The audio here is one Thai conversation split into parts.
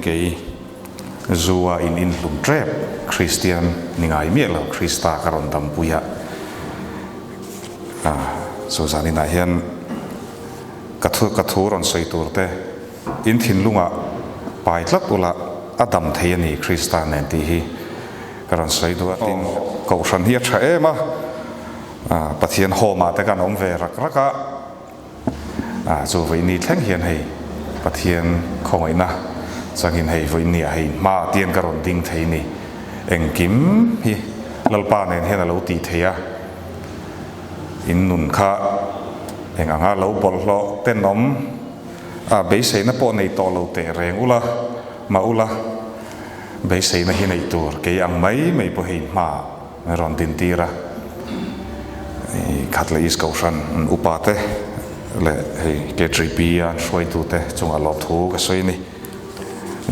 cái zua in lum trep Christian ningai miet lo Krista karon tam puya so zani na hian kathu ron soi tur te in thin lunga pai tlat ula adam thei ani Krista nen ti hi karon soi du atin ko san hi tha ema pathian homa te kan ong ve rak raka zo ve ni thleng hian hei pathian khongoi na changin hei voi ni hei ma tian karon ding thei ni engkim hi lalpa nen hen lo ti theia in nun kha enganga lo bol lo tenom be sei na po nei to lo te reng ula ma ula be sei na hi nei tur ke ang mai po hei ma ron tin tira khatle is kausan upate le hei ke tripi an shoi tu te chung a lo thu ka soi ni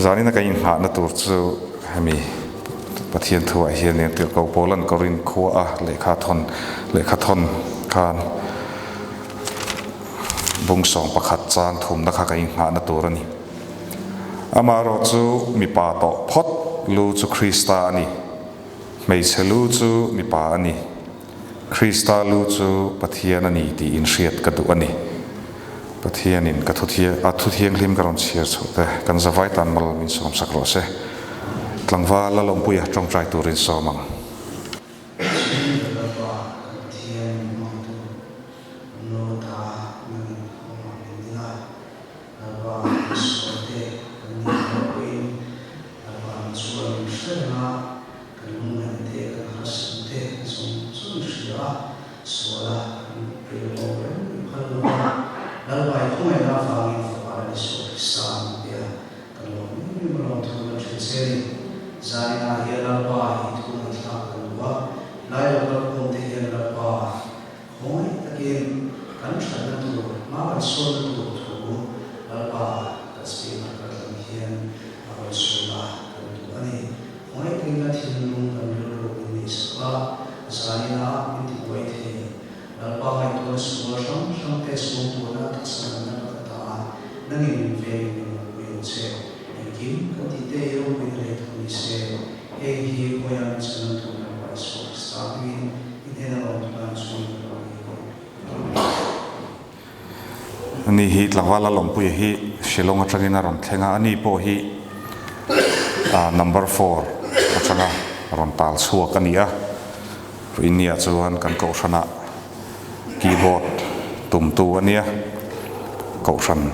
zani na kain ha na tur chu hemi pathian thu a hian ne tir ko polan korin khuwa le kha thon khan bung song pakhat chang thum na kha kain ha na tur ani amaro chu mi pa to phot lu chu Krista ani mei chelu chu mi pa ani Krista lu chu pathian ani ti in hriat ka du ani pathian in ka thu thiang lim karon chiar chute kan zawai tan mal min som sakro se tlangwa la lom puya tong trai turin somang ani hi tlawala lompui hi shilong atangina ron thlenga ani po hi number 4 atanga ron tal suak ania inia chuan kan ko sana keyboard tumtu ania ko san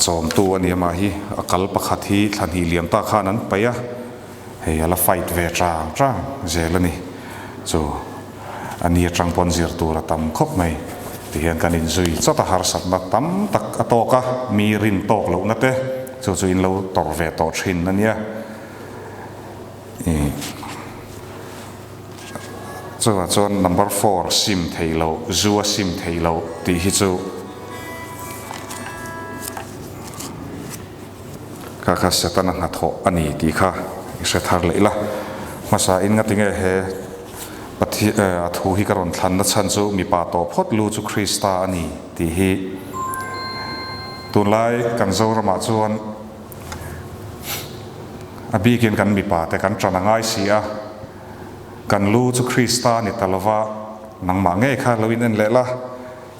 chom tu ania ma hi akal pakhat hi thlan hi liam ta khanan paya hei ala fight ve tang zelani chu ania tangpon zir tur tam khop mai tihian kan in zui chata har sat na tam tak atoka mi rin tok lo na te chu in lo tor ve to thin ania chuan number 4 sim theilo zua sim theilo ti hi chu ka setana na tho ani ti kha se thar leila masa in nga tinge he pathi thu hi karon thlan na chan chu mi pa to phot lu chu Krista ani ti hi tunlai kan zora ma chuan abikin kan mi pa te kan tranangai sia kan lu chu Krista ni talova nang ma nge kha loin en lela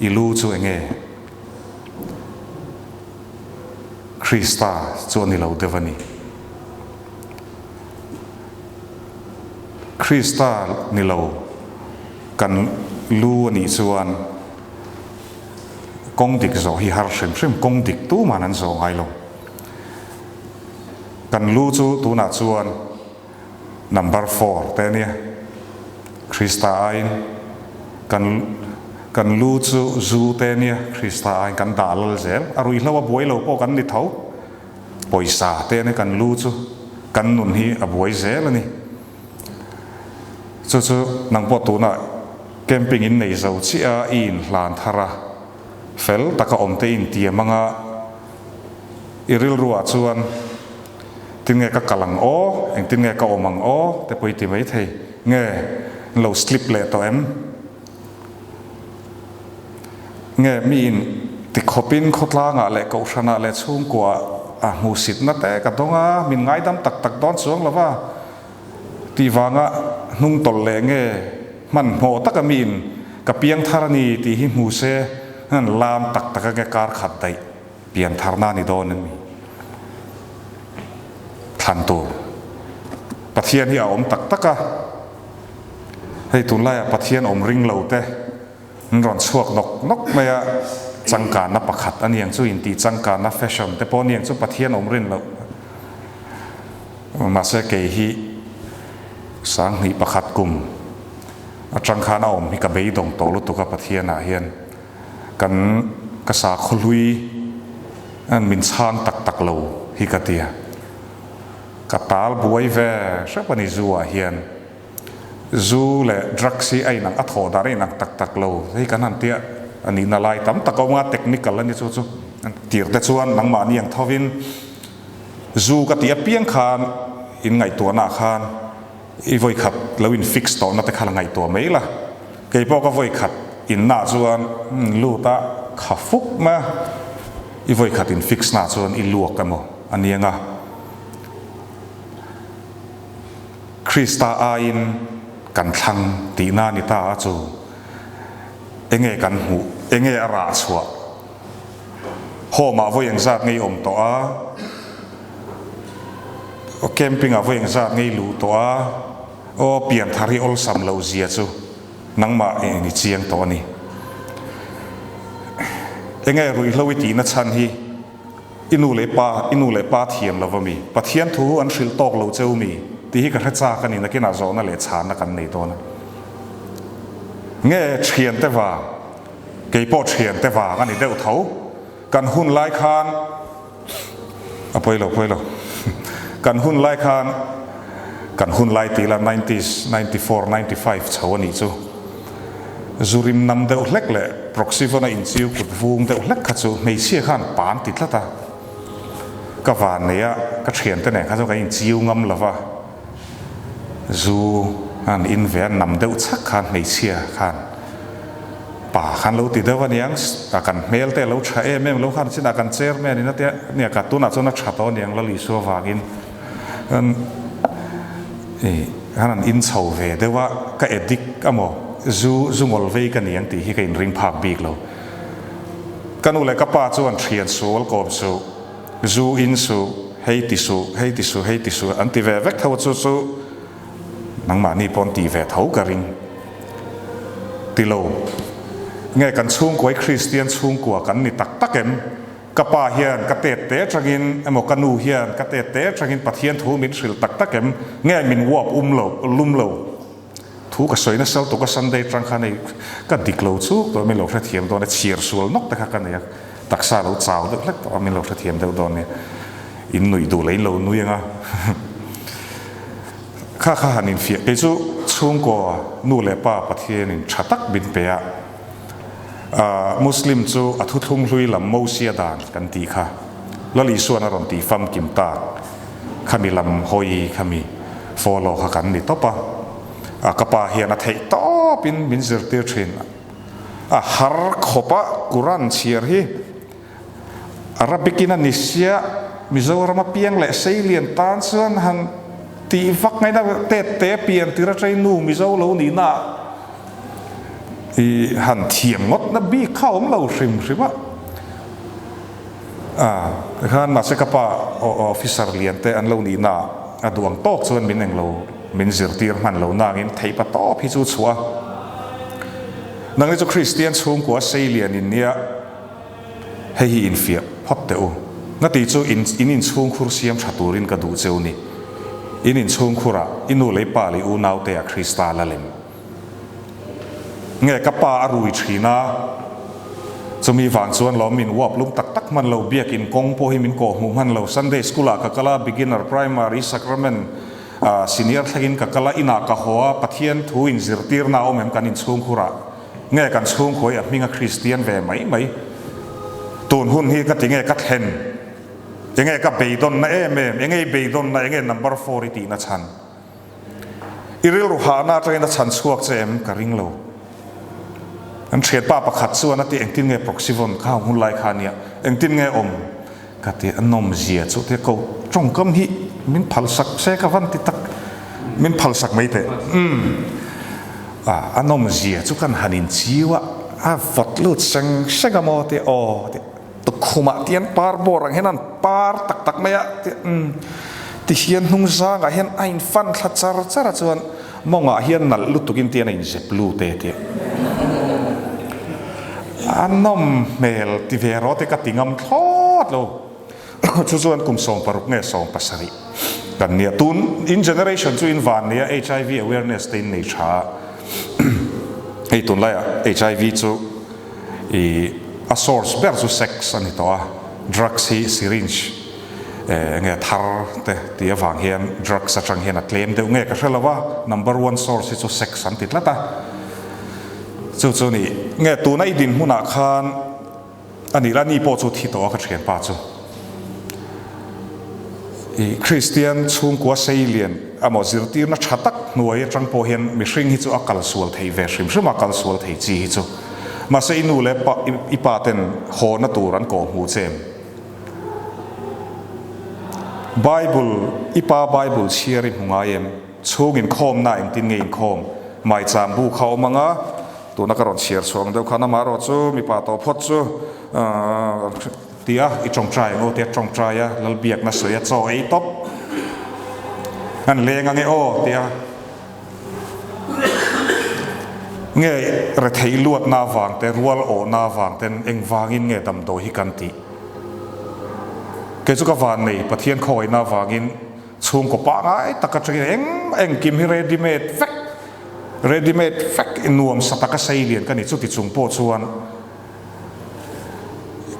i lu chu enge Krista chu ni lo devani Krista ni lo kan lu ni chuan kong dik zo hi har shem kong dik tu manan zo ngai lo kan lu chu tu na chuan number 4 te nia Krista ain kan lu chu zu te nia Krista ain kan dalal zel arui hlawa boi lo po kan ni thau poisa te ne kan lu chu kan nun hi a boi zel ani chu nang po tu na camping in nei zo chi a in hlan thara fel taka omte in tia manga iril ruwa chuan tin nge ka kalang o eng tin nge ka omang o te poi ti mai thei nge lo slip le to em nge mi in ti khopin khotla nga le ko shana le chung kwa มูสิตนั่นแต่กับตรงมินไงดำตักตอนสวงแล้วว่าตีวางนุ่งตลเลงมันโหตักมินกับเปียงธารณีตีหิมูเซนั่นลามตักแกการขัดไตเปลี่ยนธารณานิโดนนั่นมีทันตัวปะเทียนที่อมตักให้ตุนไล่ปะเทียนอมริงเหลาเต้ร้อนสวกนกไม่จังการนับประคัดอันนี้ยังสู้อินตีจังการนับแฟชั่นแต่พอเนี่ยยังสู้ปะเทียนอมริงเหลามาเสกเกฮีสังหิประคัดกลุ่มจังคานอมมีกระเบยดงโตลุตุกับปะเทียนเฮียนกันกษาขลุยอันมินชานตักเหลาฮิกเตียกตาลบวยเวชปนิจัวเฮียนจูเล่ดรักซีไอ้นังอัฐอดารีนังตักเหลาที่กันนั่นเตียอันนี้นาลายตั้มตะกงว่าเทคนิคกันนี่จู่ๆตีร์แต่ชวนนังมานี่ยังทวินจูกติเปียงคานอินไงตัวหน้าคานอีโวยขัดแล้วอินฟิกซ์ต่อนั่นแต่ขลังไงตัวไม่ล่ะเกี่ยพวกก็โวยขัดอินหน้าชวนลูตาขับฟุกมาอีโวยขัดอินฟิกซ์หน้าชวนอินลวกกันมั้งอันนี้ไงคริสตาอินกันทังตีนานิตาจูเองกันหูเองราชัวพ่อมาว่ายังซาดไงอมตัวแคมปิ้งว่ายังซาดไงลู่ตัวโอเปลี่ยนทาริอลซัมเลวเสียจูนังมาเองนี่เชียงตัวนี้เองรุยเลวิตีนัชันฮีอินูเลปาเทียมเลวมีปะเทียนทูอันสิลตอกเลวเจ้ามีที่กระจากันนี่นักกินอาโซนั่นเลยชานักกันในตัวนั้นเงี้ยเชียนแต่ว่าเกี่ยปอเชียนแต่ว่ากันนี่เดาเท้ากันหุ่นไล่คานเอาไปเลยกันหุ่นไล่คานกันหุ่นไล่ตีละ 90s 94 95ชาวนี้จูริมนำเดาเล็กเลย proxy วันนั้นอินซิวกุดวงเดาเล็กขัดจูไม่เชี่ยขันปานติดละตาก็ว่าเนี่ยก็เชียนแต่เนี่ยขัดจูกันอินซิวงำละว่าจูอันอินเวนนำเดาชักขันไม่เชี่ยขันป่าขันเราติดเดาวันยังอากันเมลแต่เราใช้เมลเราขันสิอากันเจอแม่นี่นะเนี่ยกัดตัวน่ะจนนักชัดตัวเนี่ยเราลิสัววากินอันขันอินเฉาเวเดว่าก็เอดิกอะโมจูงอลเวกันยังตีที่กันริงภาพบีกเรากันอุเลกับป้าจวนเทียนสูลกอบจูอินสูเฮติสูอันที่เวกเท่าจูนังมานี่ปนตีเวเท่ากันริงติโลไงกันช่วงกวยคริสเตียนช่วงกว่ากันนี่ตักเอ็มกับป้าเฮียนกับเตะจังอินหมอกันนูเฮียนกับเตะจังอินปะเทียนทูมินสิลตักเอ็มไงมินวบลุ่มโลทูกสวยนะเซลตัวก็ซันเดย์จังคันนี่ก็ดิกโลชูตัวมินโลกเทียมตัวนี้เชียร์สวลนกแต่กันเนี่ยตักซาโลจ้าวตัวเล็กตัวมินโลกเทียมตัวนี้อินหนุ่ยดูเลยโลนุ่ยยังข้าหันินเฟียไอ้จู่ช่วงกว่านู่นเลยป้าปะเทียนินชัตักบินเปียมุสลิมจู่อัทุทุ่งลุยลำมูเซียดานกันตีค่ะแล้วลีส่วนอารมณ์ตีฟัมกิมตาขมิลำฮอยขมิฟอลโล่กันนี่ต่อปะกับป้าเฮียนัทเฮต่อปินมินซิร์ติชินฮาร์ขบะกุรันเชียร์ฮีอาราบิกินันนิเซียมิโซรามาเปียงและเซเลียนตานส่วนหันตีฟักไงนะเตะเปลี่ยนตีระใจนูมิโซเหล่านี้นะหันเทียมงดนะบีเข้าของเราสิมะขันมาเสกป้าออฟฟิศเรียนแต่อันเหล่านี้นะดวงโต๊ะส่วนมินเองเรามินซิร์ตีร์มันเรานางินไทยปะโต้พิจูชัวนังนี้จะคริสเตียนช่วงกว่าเซเลียนเนี่ยให้อินเฟียพอดเตอนั่นตีจูอินช่วงคุรเซียมชัตูรินกระดูเจ้านี่อินช่วงคุระอินูเลยป่าเลยอูนาวเตะคริสตาลเลมเงยกับป่าอรุยชีนาจะมีฝังส่วนเรามินวบลุมตักมันเราเบียกินกงโพหิมินโกมุมันเรา Sunday School กับกะลา Beginner Primary Sacrament Senior ทักินกับกะลาอินากะหัวปะเทียนทูอินซิร์ตีร์นาอมเอ็มกันอินช่วงคุระเงยกันช่วงคุยมีงาคริสเตียนแวไหมตูนหุ่นฮีก็ติงเงยกัดเห็นยังไงกับเบย์ดอนนะยังไงเบย์ดอนนะยังไง number 4ตีนะฉันอิริลรูฮานาจะยังนะฉันสวกเจมกระริงโลอันเชียดป้าประคัดส่วนนั่นที่เองตินเงยปรกซิวอนข้าวหุ่นไลคานี่เองตินเงย ก็ที่อันนมเสียจุดที่เขาจงกำหิมินพัลสักเสกวันติตักมินพัลสักไม่เตะอันนมเสียจุกันหันินชีวะฟัดลุดเซงกามอที่ตุคุมาที่อันปาร์บอรังเห็นนั่นปาร์ตักไม่อะที่เฮียนนุ่งซางเห็นไอ้ฟันขัดจาร์จาร์จวนมองเฮียนนั่นลุตุกินเตียนไอ้เจ็บลูเตะอันนมเมลที่เวรอที่กัดติงมทอดโลชวนกุมส่งปรุกเงยส่งภาษาริกันเนี่ยตุน in generation จุนวันเนี่ย HIV awareness ตินในชาไอ้ตุนไรอะ HIV จุa source แบบจุ sex อันนี้ตัว drugs ที่ syringeเงี้ยทาร์เตะที่ฟังเห็น drugs สังเห็นอัดเล่มเดี๋ยวเงี้ยก็เชื่อแล้วว่า number one source ที่จุ sex อันติดละตาจุนี่เงี้ยตัวนั้นดินมุนักขันอันนี้ละนี่พอจุที่ตัวก็เขียนป่าจุคริสเตียนช่วงกัวเซเลียนอโมซิรตีนัชตักหน่วยจังพอเห็นมิชิงฮิจูอักลสวลเทเวชิมซึ่งอักลสวลเทจีฮิจูมาเซนูเลปอีปาเตนโหนตูรันโกหูเจมไบเบิลอีปาไบเบิลเชียริมหงายเอ็มช่วงอินคอมน่าอินตินเงินคอมไม่จำบูเขามังอ่ะตัวนักรอนเชียร์ช่วงเดียวกันมารอจูมีปาโตพดจูที่อีจงใจโง่ที่จงใจลลเบียกน่ะสวยจ่อไอ้ต๊อบอันเลี้ยงไงโอ้ที่เงี้ยระเทยลวดนาวังแต่รัวโอนาวังแต่เอ็งวางินเงี้ยดำโดฮิกันติเกจุกวานนี่ปะเทียนคอยนาวังินช่วงก็ปะไงตะกัจเอ็งกิมฮิเรดิเมดแฟกอินนวมสตักเซเลียนกันนี่จุดที่จุงโปชวน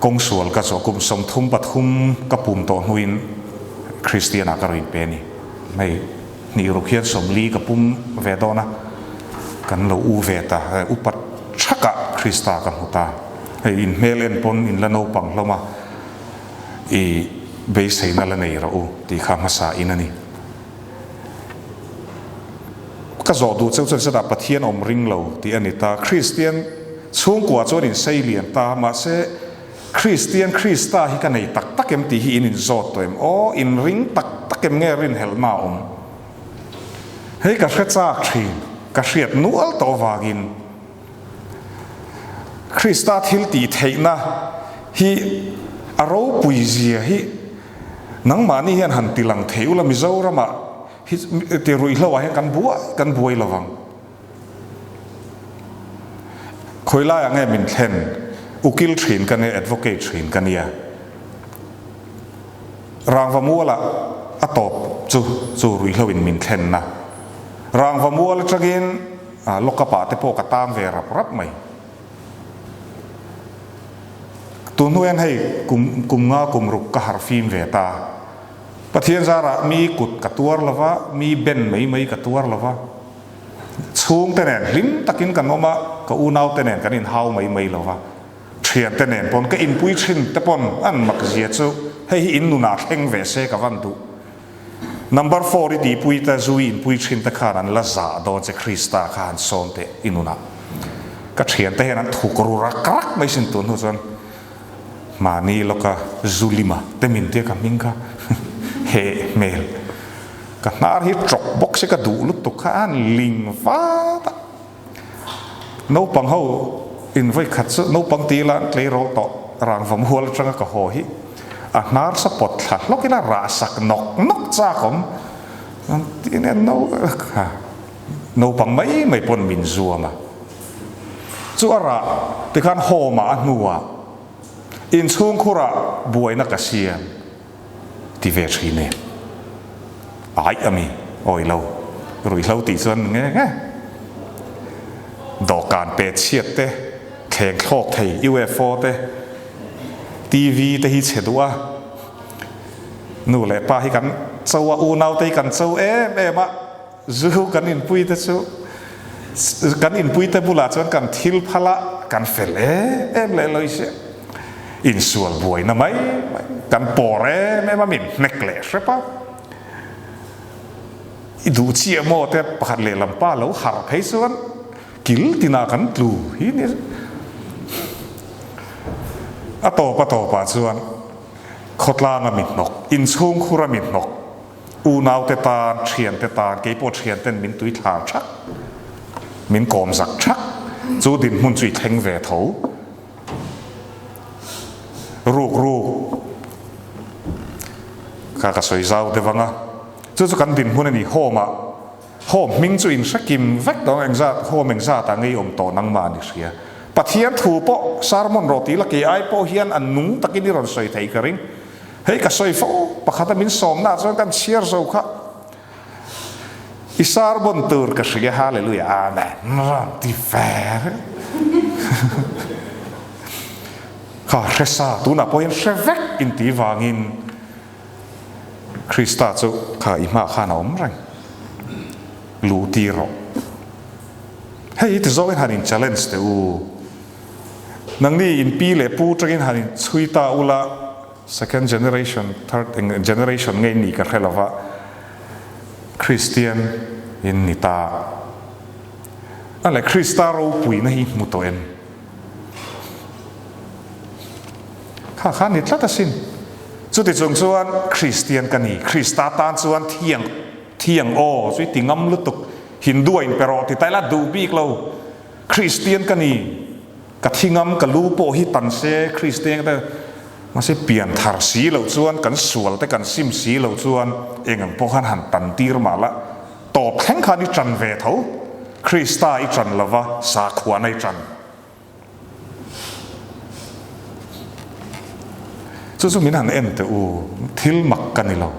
กงสวลก็จะกุมสมทุมปฐุมกับปุ่มโตนุนคริสเตียนอาการินเป็นไม่นี่รุเขียนสมลีกับปุ่มเวดอนะกันเราอูเวตาอุปัชกะคริสตากันหัวตาอินเมลเอ็นปนอินละโนปังเรามาเบสให้นั่นละเนี่ยเราตีข้ามาสาอินนี่ก็จะดูเจ้าจะดับปะเทียนอมริงเราที่อันนี้ตาคริสเตียนช่วงกว่าจนอินเซเลียนตามาเซคริสเตียนคริสตาฮิกันในตักเอ็มตีฮิอินจอดตัวเอ็มอินริงตักเอ็มเงรินเฮลนาอมเฮ้ยกับเจ้าครีนกับเสียดนัวตัววากินคริสตาทิลตีเทนะฮิอารมณ์ปุยเสียฮินังมานี่เห็นหันติลังเทวละมิเจ้าระมาฮิเตรุยละวะเห็นกันบัวละวังคอยไล่ยังไงมินเทนอุกิลทรีนกันเนี่ย advocate ทรีนกันเนี่ยรางวัมัวละอัตบจูรุยลวินมินเทนนะรางวัมัวละจะกินลูกกระป๋าเตโปกตามเวรับไหมตัวนู้นให้กุมงากุมรุกกะฮาร์ฟิมเวตาปะเทียนจาระมีกุดกระตัวละวะมีเบนไม่กระตัวละวะช่วงเตนลิมตะกินกันออกมาก็อูนาวเตนกันอินฮาวไม่ละวะเทียนเตนปนก็อินปุยชินแต่ปนอันมักเสียจูให้อินนุนาเฮงเวเซกับวันตุ number 4ดีปุยตะจูอินปุยชินตะขานันละซาโดนจะคริสตาขานโซนเตอินนุนาก็เทียนเตนั้นถูกรุรักรักไม่สินตุนทุกคนมานี่แล้วก็จูลิมาเตมินเตียกับมิงค่ะเฮเมลก็นาร์ฮิตจกบ็อกซ์ก็ดูลุกตุกข้านลิงฟ้าโนปังเขาอินไว้ขัดซึโนปังตีละเลยโรต่อรางผมหัวจังก็โหฮินาร์สปอตขัดล็อกกินราสักนกจ้าผมที่เนี่ยโนปังไม่ปนมินซัวมาซัวระที่ขันโฮมาอันนัวอินช่วงคุระบวยนักเสียที่เวทีเนี่ยไอ้อามีโอ้ยเรารุยเราตีส่วนไงดอกการเปิดเชียดเตะแข่งโลกไทย UFO เตะทีวีเตะฮิตเฉดว่านู่นแหละป้าให้กันเจ้าอูนาวเตะกันเจ้ามาจูกันอินปุยเตะจูกันอินปุยเตะบุลาจนกันทิลพละกันเฟลเลยเสียอินส่วนบวยนะไหมกันปอไม่มามินเนกเลสใช่ปะดูเชี่ยโมเตปขัดเลลำป้าแล้วหาเพย์ส่วนกิลตินากันตูฮินี่ต่อปะส่วน ขดลางมิดนกอินซุงคุระมิดนกอูนาวเตตาเฉียนเตตาเกยปวดเฉียนเต้นมินตุยทาชักมินกอมสักชักจูดินมุนจุยเทงเวทเอารูกข้ากระสวยเจ้าเดวังอ่ะจู่กันดินมุนนี่โฮมาโฮมิงจุยสักกิมเวกดองเองซาโฮมิงซาต่างไงอมโตนังมาดิเสียปัทเฮียนถูปสารมอนโรตีละเกยไอโปเฮียนอันนุงตะกินนี่รอนสวยไทยกระริงเฮ้ยกระสวยโฟปะขัดมินสอมนาจนกันเชียร์โซ่ค่ะอิสารบนตูร์กระเสียฮาเลลูยาอาเมนรันติแฟร์ข้าเรศาตุน่ะพอเห็นเชฟเวกอินตีวางินคริสต์จูข้าอิมาข้าหนอมรังลูตีโรเฮ้ยที่โซ่เห็นหันอิน challenge เตอูนังนี่อินปีเล่ปูจะกินหันชุยตาอุละ second generation third generation ไงนี่ก็แค่ละว่าคริสเตียนอินนิตาอะไรคริสตาโรปุยนะฮิมุตโตเอ็นข้านิดละตัดสินสุดที่จงส่วนคริสเตียนกันนี่คริสตาตานส่วนเที่ยงโอสุดที่งำลุตุกฮินดูอินเปโรที่ไตละดูบีกเราคริสเตียนกันนี่กัที่งำกับลูโปฮิตันเซคริสเตียนแต่มาเสเปลี่ยนทาร์สีเหล่าส่วนกันสวลแต่กันซิมสีเหล่าส่วนเองพวกหันตันตีรมาละตอบแข่งขันอีจันเวทเอาคริสตาอีจันละวะสาขวานอีจันจู่ๆมินหันเอ็นแต่อูทิลมักกันนี่เรา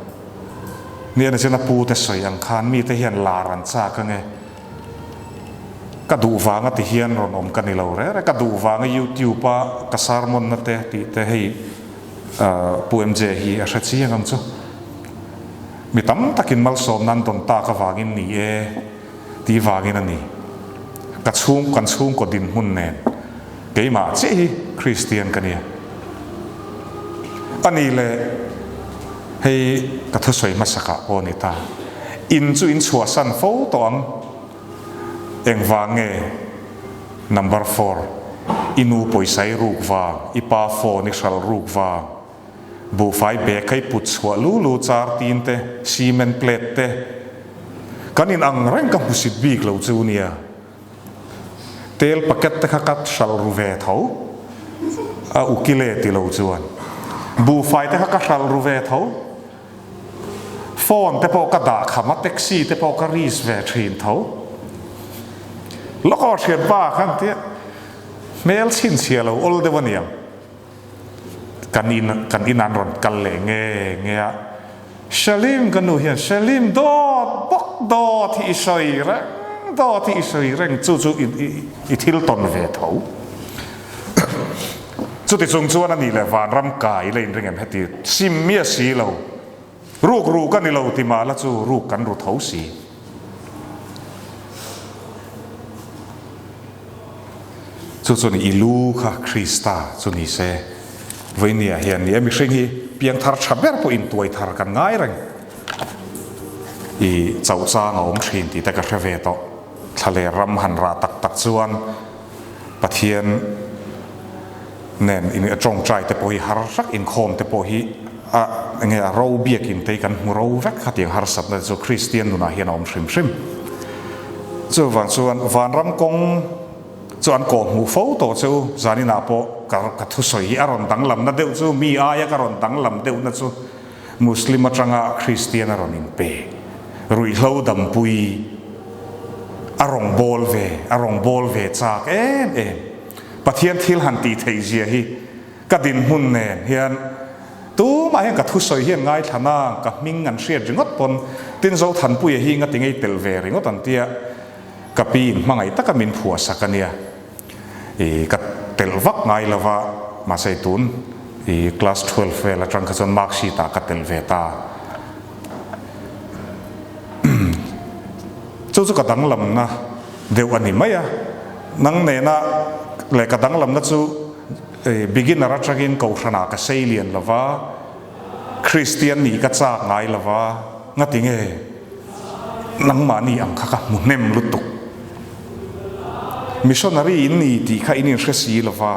เนี่ยนะเจ้าปูแต่สวยอังคารมีแต่เฮียนลารันซากันไงกระดูวางติเฮียนรอนอมกันนี่เราเร่กระดูวางยูทูปะกระสารมนนั่นแต่ให้ปูเอ็มเจฮีอาศัยยังงั้นจ้ะมีตั้มตะกินมัลสอมนั่นตนตากระวางินนี่ตีวางินนั่นนี่กระชุ่มกดดินหุ่นแน่เกี่ยมาเจ้คริสเตียนกันเนี่ยอันนี้เลยให้กระทสวยมาสักโอนิตาอินจูอินชัวสันโฟตองเองวางเง number 4อินูปอยใส่รูกวางอีปาโฟนิชัลรูกวางบูไฟเบกให้ปุดชัวลูจาร์ตีนเตซีเมนต์เพลตเตกันอินอังเร่งกับมุสิบีกเราจูเนียเตลปากเก็ตเตขัดชัลรูเวทเอาอุกิเลติเราจวนบูไฟเตขัดชัลรูเวทเอาฟอนเตปอกระดาขมัดแท็กซี่เตปอกรีสเวทรีนเอาแล้วก็เชียร์บ้าขันเตี้ยเมลชินเชียร์เราอัลเดวันเนียกันอินันรอนกันเลยเงี้ยเชลิมกันหนูเห็นเชลิมดอที่อิสราเอลดอที่อิสราเอลจู่อิทิลตอนเวทเอาจุดที่จงจวนนี่แหละวานรำกายเลยเรื่องเหตุซิมเมียสีเรารูกันนี่เราติมาแล้วจู่รูกันรูเท้าสีจุดนี้อิลูค่ะคริสตาจุดนี้เซ่วันนี้เห็นเนี่ยมิเชงฮีเพียงทาร์ชับเบอร์พออินตัวทาร์กันง่ายเลยอีเจ้าจ้างอมชินที่แต่กระเวทต่อทะเลรำหันราตักจวนปะเทียนเน้นอินจงใจแต่พอฮีฮาร์สักอินคอมแต่พอฮีเงี้ยเราเบียกินแต่กันเราแวกขัดยังฮาร์สับแต่จุคริสเตียนนู่นเห็นอมชิมจุวันส่วนวันรำกงส่วนก่อหูโฟโต้จู่จานินาโปกับทุสอยอารมณ์ตั้งลำนั่นเดียวจู่มีอายกอารมณ์ตั้งลำเดียวนั่นจู่มุสลิมจังอาคริสเตียนอารมณ์อินเปรุยเล่าดำปุยอารมณ์บอลเวจากเอ็นปะเทียนทิลหันตีเทียเจียฮีกระดินหุ่นเนนเฮียนตู้มาเห็นกับทุสอยเฮียนง่ายฐานะกับมิงงันเสียจึงงดปนตินโซทันปุยฮีงัดยังไงเตลเวริงก็ตันเตียกับปีนมังไงตะกมินผัวสักกันเนี่ยกับเตลวักไงละว่ามาใส่ตุนคลาส12เวลาจังขจรมาร์กชีตากับเตลเวตาจู่ๆกระดังลำนะเดี๋ยวอันนี้ไหมอะนังเนน่ะเลยกระดังลำนะจู่บิกินรัชกินกูชนะกับเซเลียนละว่าคริสเตียนนี่ก็จากไงละว่างัดยังไงนังมานี่อังคักมุนเนมลุตุกมิชชันนารีนี่ที่ข้าอินเชสีละว่า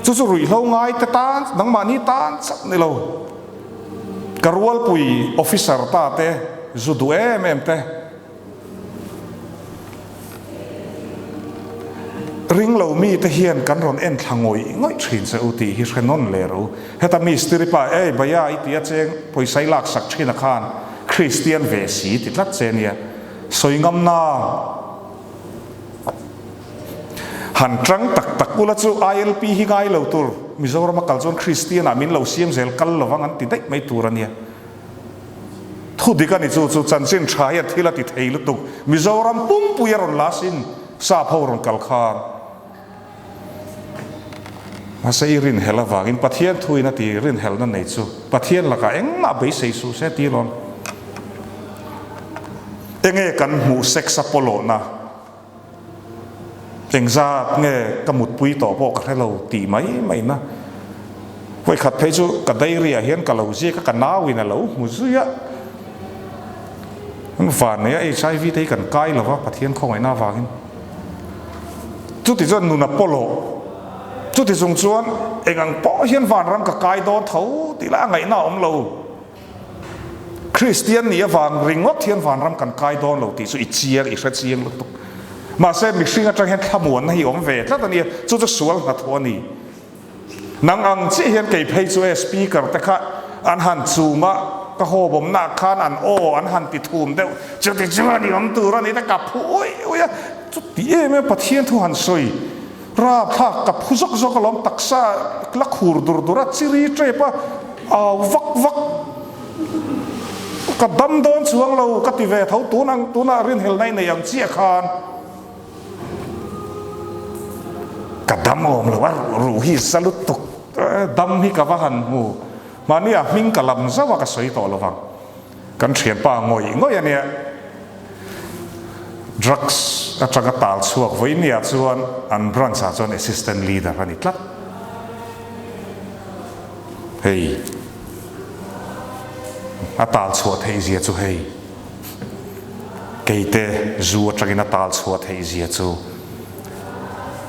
chú rủi lâu ngay ta tan nắng mà ni tan sắp này lâu karual pui officer ta te zu du em te ring lâu mi te hiền cắn ron en thang ngồi thìn sẽ uti hi khen non lệ ru heta mi stiri pa baya itia cheng poi sai lak sak thina khan Christian ve si ti tlat chen ya soi ngam na han trăng tak ula chu ILP hi ngai lo tur Mizoram kal chon Christian amin lo siam zel kal lo wangan ti dai mai turania thu dikani chu chan chen thaya thila ti theilu tuk Mizoram pum puyaron lasin sa phoron kal khan masai rin hela wangin pathian thuina ti rin hel na nei chu pathian laka engma bei sei su se ti lon enge kan mu sex apollo na tiếng ra nghe cầm một bụi tỏ bộ các lâu tỉ mấy na vậy khát thấy chú cả đây ria hiến cả lâu gì các nào vì là lâu một dưới á phản này HIV thấy cần cay là vợ phát hiện không ai na vàng chú thì dân nụ polo chú thì dùng chuan anh ăn bỏ hiến phản ram cả cay đó thấu thì là ngày nào ông lâu Christian này vàng ring ngót hiến phản ram cần cay đó lâu thì chú ít chiang lúc tục mà xem mình sinh ra trong hiện tham muốn hay ông về tất nhiên chú cho xuống là thôi nè năng ăn chỉ hiện cái page cho speaker tất cả anh hàn chú mà cái hồ bom nát khan anh anh hàn bị thùm đâu cho thì chỉ là đi ông từ ra này tất cả ôi chú tí em bắt hiện thu hàn soi ra thà gặp khu dốc cái lom tắc sa lắc hùr dur ra chỉ ri chơi pa vắc cái đâm đón xuống lâu cái tí về thấu tú na riêng hel này yang chia khan cả đâm ôm là rủ hi salut tục đâm hi cả vhan mu mà nia mình cả làm sao mà cái sấy to là vang kan thiền pa ngồi anh nè drugs ở trong cái tal suộc với nia chuan an branch sa chuan assistant leader anh tlat hey a tal suộc thấy gì chu hey cái te zu trong cái tal suộc thấy gì chu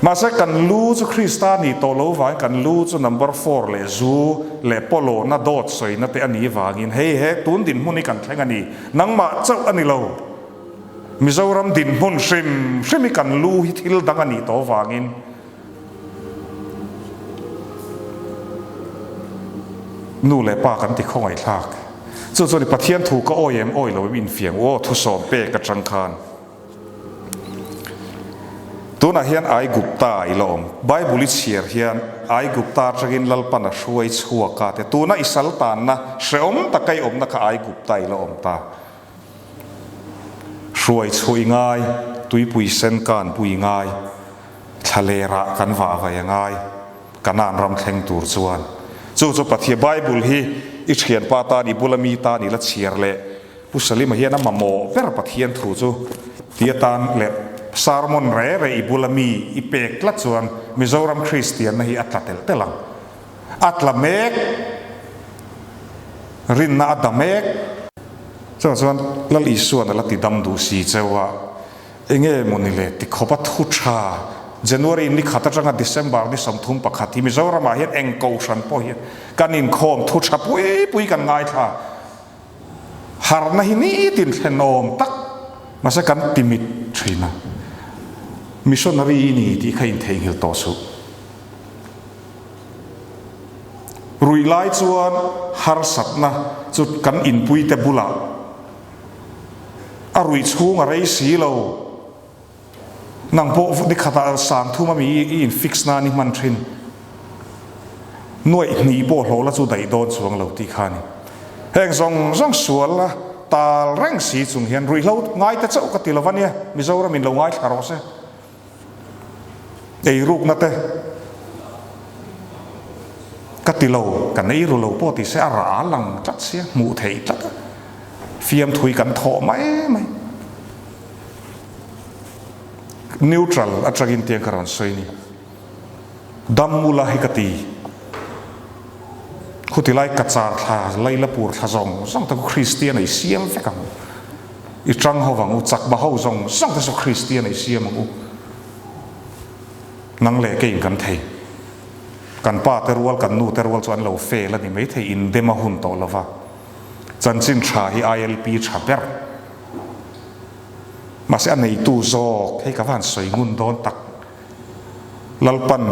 mà sẽ cần lưu cho Christian to lâu vàng cần lưu cho number 4 le zu le polo na dot soi na te ani wangin he tun din huni kan theng ani nang ma chau ani lo Mizoram din hun shim kan lu hi thil dang ani to wangin nu le pa kan ti khong ai thak chu ni pathian thu ka oi lo in fiang thu som pe ka chang khan tu na hian ai gupta ilom bible share hian ai gupta tragin lalpana shuai chuaka te tu na isal tan na sheom takai om na kha ai gupta ilom ta shuai chui ngai tui pui sen kan pui ngai thalera kan wa ngai kanan ram thleng tur chuan chu pathia bible hi i thian pa ta ni bulami ta ni la chiar le pusalim hian a mamo ver pathian thu chu tiatan le Sarmon re ibulami ipek lat chuan Mizoram Christian hi atlatel telang atlamek rin na adamek chuan lal isuan la ti dam du si chewa enge monile ti khopa thu tha January ni khata tanga December ni somthum pakhati Mizoram a hian engko san po hian kanin khom thu tha pui kan ngai tha har na hi ni tin thlenom tak masa kan timit thina missionary ni ti khain theng hil to su rui lai chuan har satna chut kan in pui te bula a rui chung a rei si lo nang po di khata sang thuma mi in fix na ni man thin noi ni po hlo la chu dai don chuang lo ti khani heng zong sual la tal reng si chung hian rui lo ngai ta chau ka tilovania Mizoram min lo ngai tharo se ei ruk na te katilo kan ei ru lo po ti se ara lang chat sia mu thei chat fiam thui kan tho mai neutral atagin tiang karon soini dammula hikati khutilai kachar tha laila pur tha zong ta Christian ai siam fekam i trang ho wang u chak ba ho zong ta so Christian ai siam u nang le ke kan thei กันป้าเตรวลกันนูเตรวลจวนเราเฟลนี่ไม่เทอินเดมาหุ่นโตละวะจันจินชาฮี ILP ชาเปร์มาเสียในตู้โจกให้กับวันสวยงุนโดนตักลัลปัน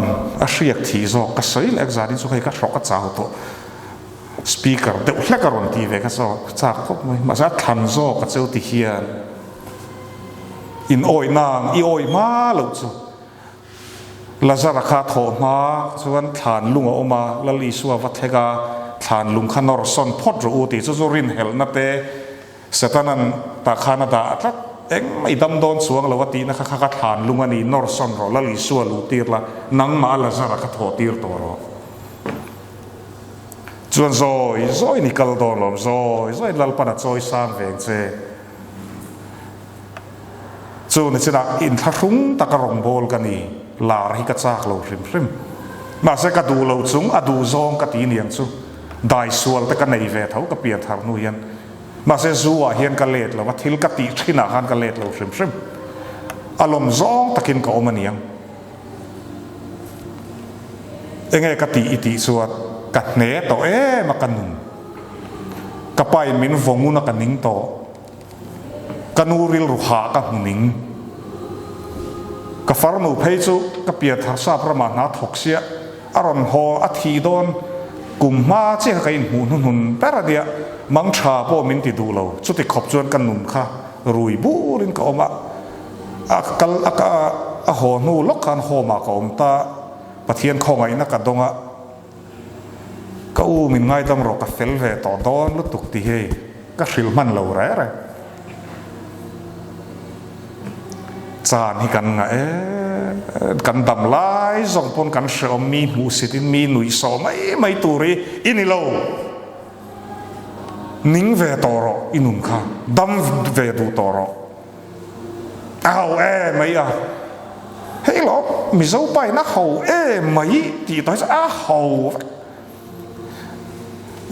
อาเรียกทีโจกก็สวยเล็กจารินสุขให้กับชกกับจ้าตัวสปีกเกอร์เด็กเล็กกระรอนทีเวก็โจจากก็มาเสียทันโจกกับเจ้าติเฮียนอินโอยนางอีโอยมาลูกจูลาซาราคาโถมาส่วนฐานลุงออกมาลลิสวาวัฒกาฐานลุงขนอร์ซอนพอดรูติจูรินเฮลนัตเตเสตันันตาคานาดาทักเอ็งไม่ดำโดนสวงละวัตีนะข้าฐานลุงอันนี้นอร์ซอนรอลลิสวาลูตีร์ละนังมาลาซาราคาโถตีร์ตัวรอจวนโซยนิคัลโดนลมโซยลัลปนัดโซยสามเวงเจจวนนี่จะอินทรุงตะกรงโบลกันนี่ลาร์ฮิกัจจากเราริมมาเสกดูเราจุงอดูซองกตีเนียงจุได้ส่วนแต่กันในเวทเขาก็เปลี่ยนทางนู้นมาเสจัวเฮียนกันเลดแล้วว่าทิลกตีที่หนาหันกันเลดเราริมอารมณ์ซองตะกินกับอมันยังเองไงกตีอิติสวดกัดเนตโตมากันนุนกับไปมินฟงมุนกันนิงโตกันนูริลรุหากับนิงกับฟาร์มูเพจูกับเปียทักษะประมาณนัดหกเสียอารมณ์โฮอัฐิโดนกลุ่มมาเจ้ากินหูนุนแต่ละเดียมังชาโปมินติดูเราจุดที่ขบจวนกันนุนค่ะรุยบูรินก็ออกมาโหนูล็อกกันโฮมาก็อมตาปะเทียนของไอ้นักกระดงะก็มินง่ายตำรวจกับเฟลเวต่อดอนลุตุกตีเฮก็สิลมันเราแร่จานที่กันกันดำลายส่งปนกันเสือมีมูสิติมีหนุ่ยสอไม่ตูรีอินิโลนิ่งเวตอรออินุนค่ะดำเวดูตอรอเอาไม่อะเฮ้ยหรอมิโซไปนักเขาไม่ตีต่อยจะเขา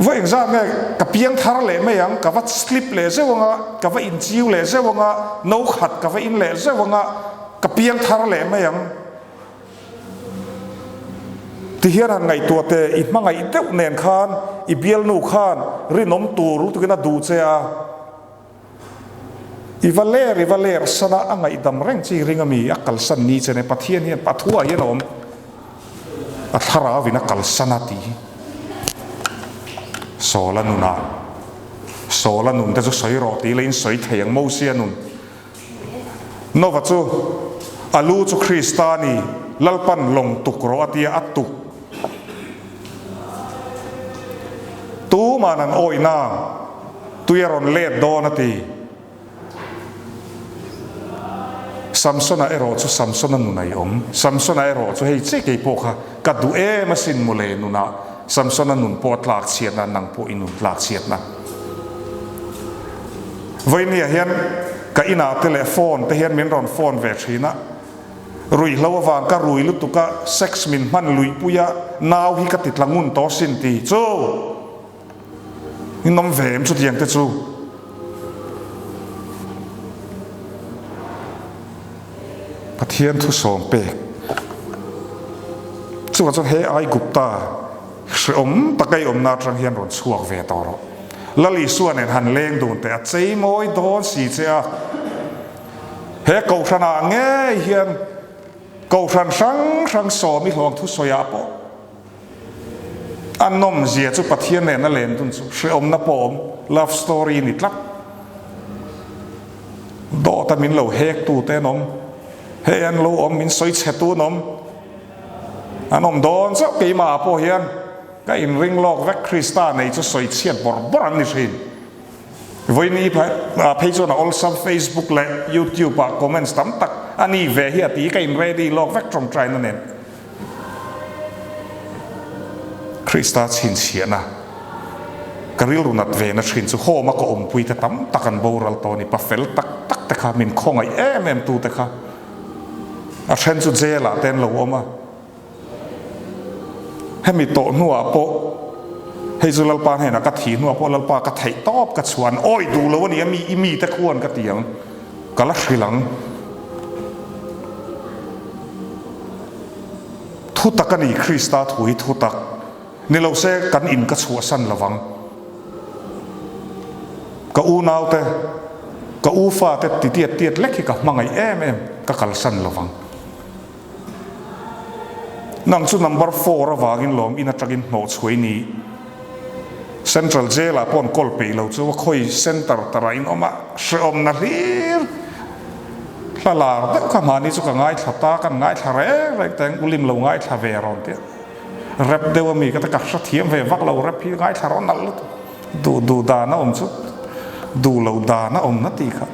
ว่าอย่างนั้นเนี่ยกับเพียงทาร์เลยไม่ยังกับว่าสลิปเลยใช่ไหมกับว่าอินจิวเลยใช่ไหมโนขัดกับว่าอินเลยใช่ไหมกับเพียงทาร์เลยไม่ยังที่เฮียนไงตัวเตะอีมังไงเด็กเนียนขานอีเบียลนูขานรินอมตูรู้ตัวกันดูเจ้าอีวาเลร์สนะอังไงดำเร่งจีริงมีอักลสันนี้เจเนปะเทียนเฮียนปะทัวเฮียนอมอัทราวินักลสันตีโซลานุนแต่จะสวยรอตีเลยสวยเทียงโมเสียนุนโนวัตจูอาลูจูคริสตานีลัลปันลงตุกโรอตีอัตตุตูมานันโอยนาตุยรอนเลดโดนตีซัมซอนเอโรจูซัมซอนนุนายอมซัมซอนเอโรจูให้เจ๊กี่พวกค่ะกัดดูมาสินมุเลนุนะซัมซอนนุนปวดหลักเสียดนังปวอินุนหลักเสียดนะวันนี้เห็นกับอินาเทเลโฟนแต่เห็นเหมือนรอนโฟนเวทีนะรุยแล้วว่าก็รุยลุตุกะเซ็กซ์มินมันลุยปุยะนาวฮิกติดละงุนโตสินตีจูนี่น้ำเวมสุดยังเตจูปะเทียนทุสองเปกจู่ว่าจะให้ไอ้กุปตาสมตะไกอมนาทรังเฮียนรอนสวกเวตอรละลิส่วนเนี่ยหันเล่งดูแต่เจ๊มอยโดนสีเจ้าเฮกชนะเงี้ยเฮียนกชันสังสอมิหลวงทุสยาปออันนมเสียจุปะเทียนเนี่ยนั่นเลนตุนสุเสอมนับปอม love story นิดลักดอตามินเหลาเฮกตูเต้นมเฮียนเหลาอมมินสอยเชตูนมอันนมโดนสักกี่มาปอเฮียนก็อินริงโลกแวกคริสตาในจะสอยเชียดบรันนิสินวันนี้เพจน่ะ also Facebook และ YouTube อ่ะคอมเมนต์ตั้มตักอันนี้เวทีตีก็อินเรดี้โลกแวกตรงใจนั่นเองคริสตาชินเชียนะกริลรุนัดเวนัชินสุโคมาก็อมปุยแต่ตั้มตักันโบราณตอนนี้ปะเฟลตักแต่ข้ามินคงไอแมนตูแต่ข้าอาเชนสุเจล่ะเต้นเราอมาให้มีโตนัวโปให้จุลปานให้นักถีนัวโปลปากระไถตอบกระชวนโอ้ยดูแล้ววันนี้มีแต่ควรกระเตียงกะลักสีหลังท thu tak ani Krista thui thu tak ni lo se kan in ka chu san lawang ka u nau te ka u fa te tiet lekhi ka mangai em ka kal san lawang nang chu number 4 awangin lom in atagin no chhui ni central jail a pon kol pe lo chu khoi center tarain oma shom na lir la de ka mani chu ka ngai thata kan ngai thare rek teng ulim lo ngai thave ron te rep de wa mi ka ta ka sa thiam ve vak lo rep hi ngai tharon nal du da na om chu du lo da na om na ti kha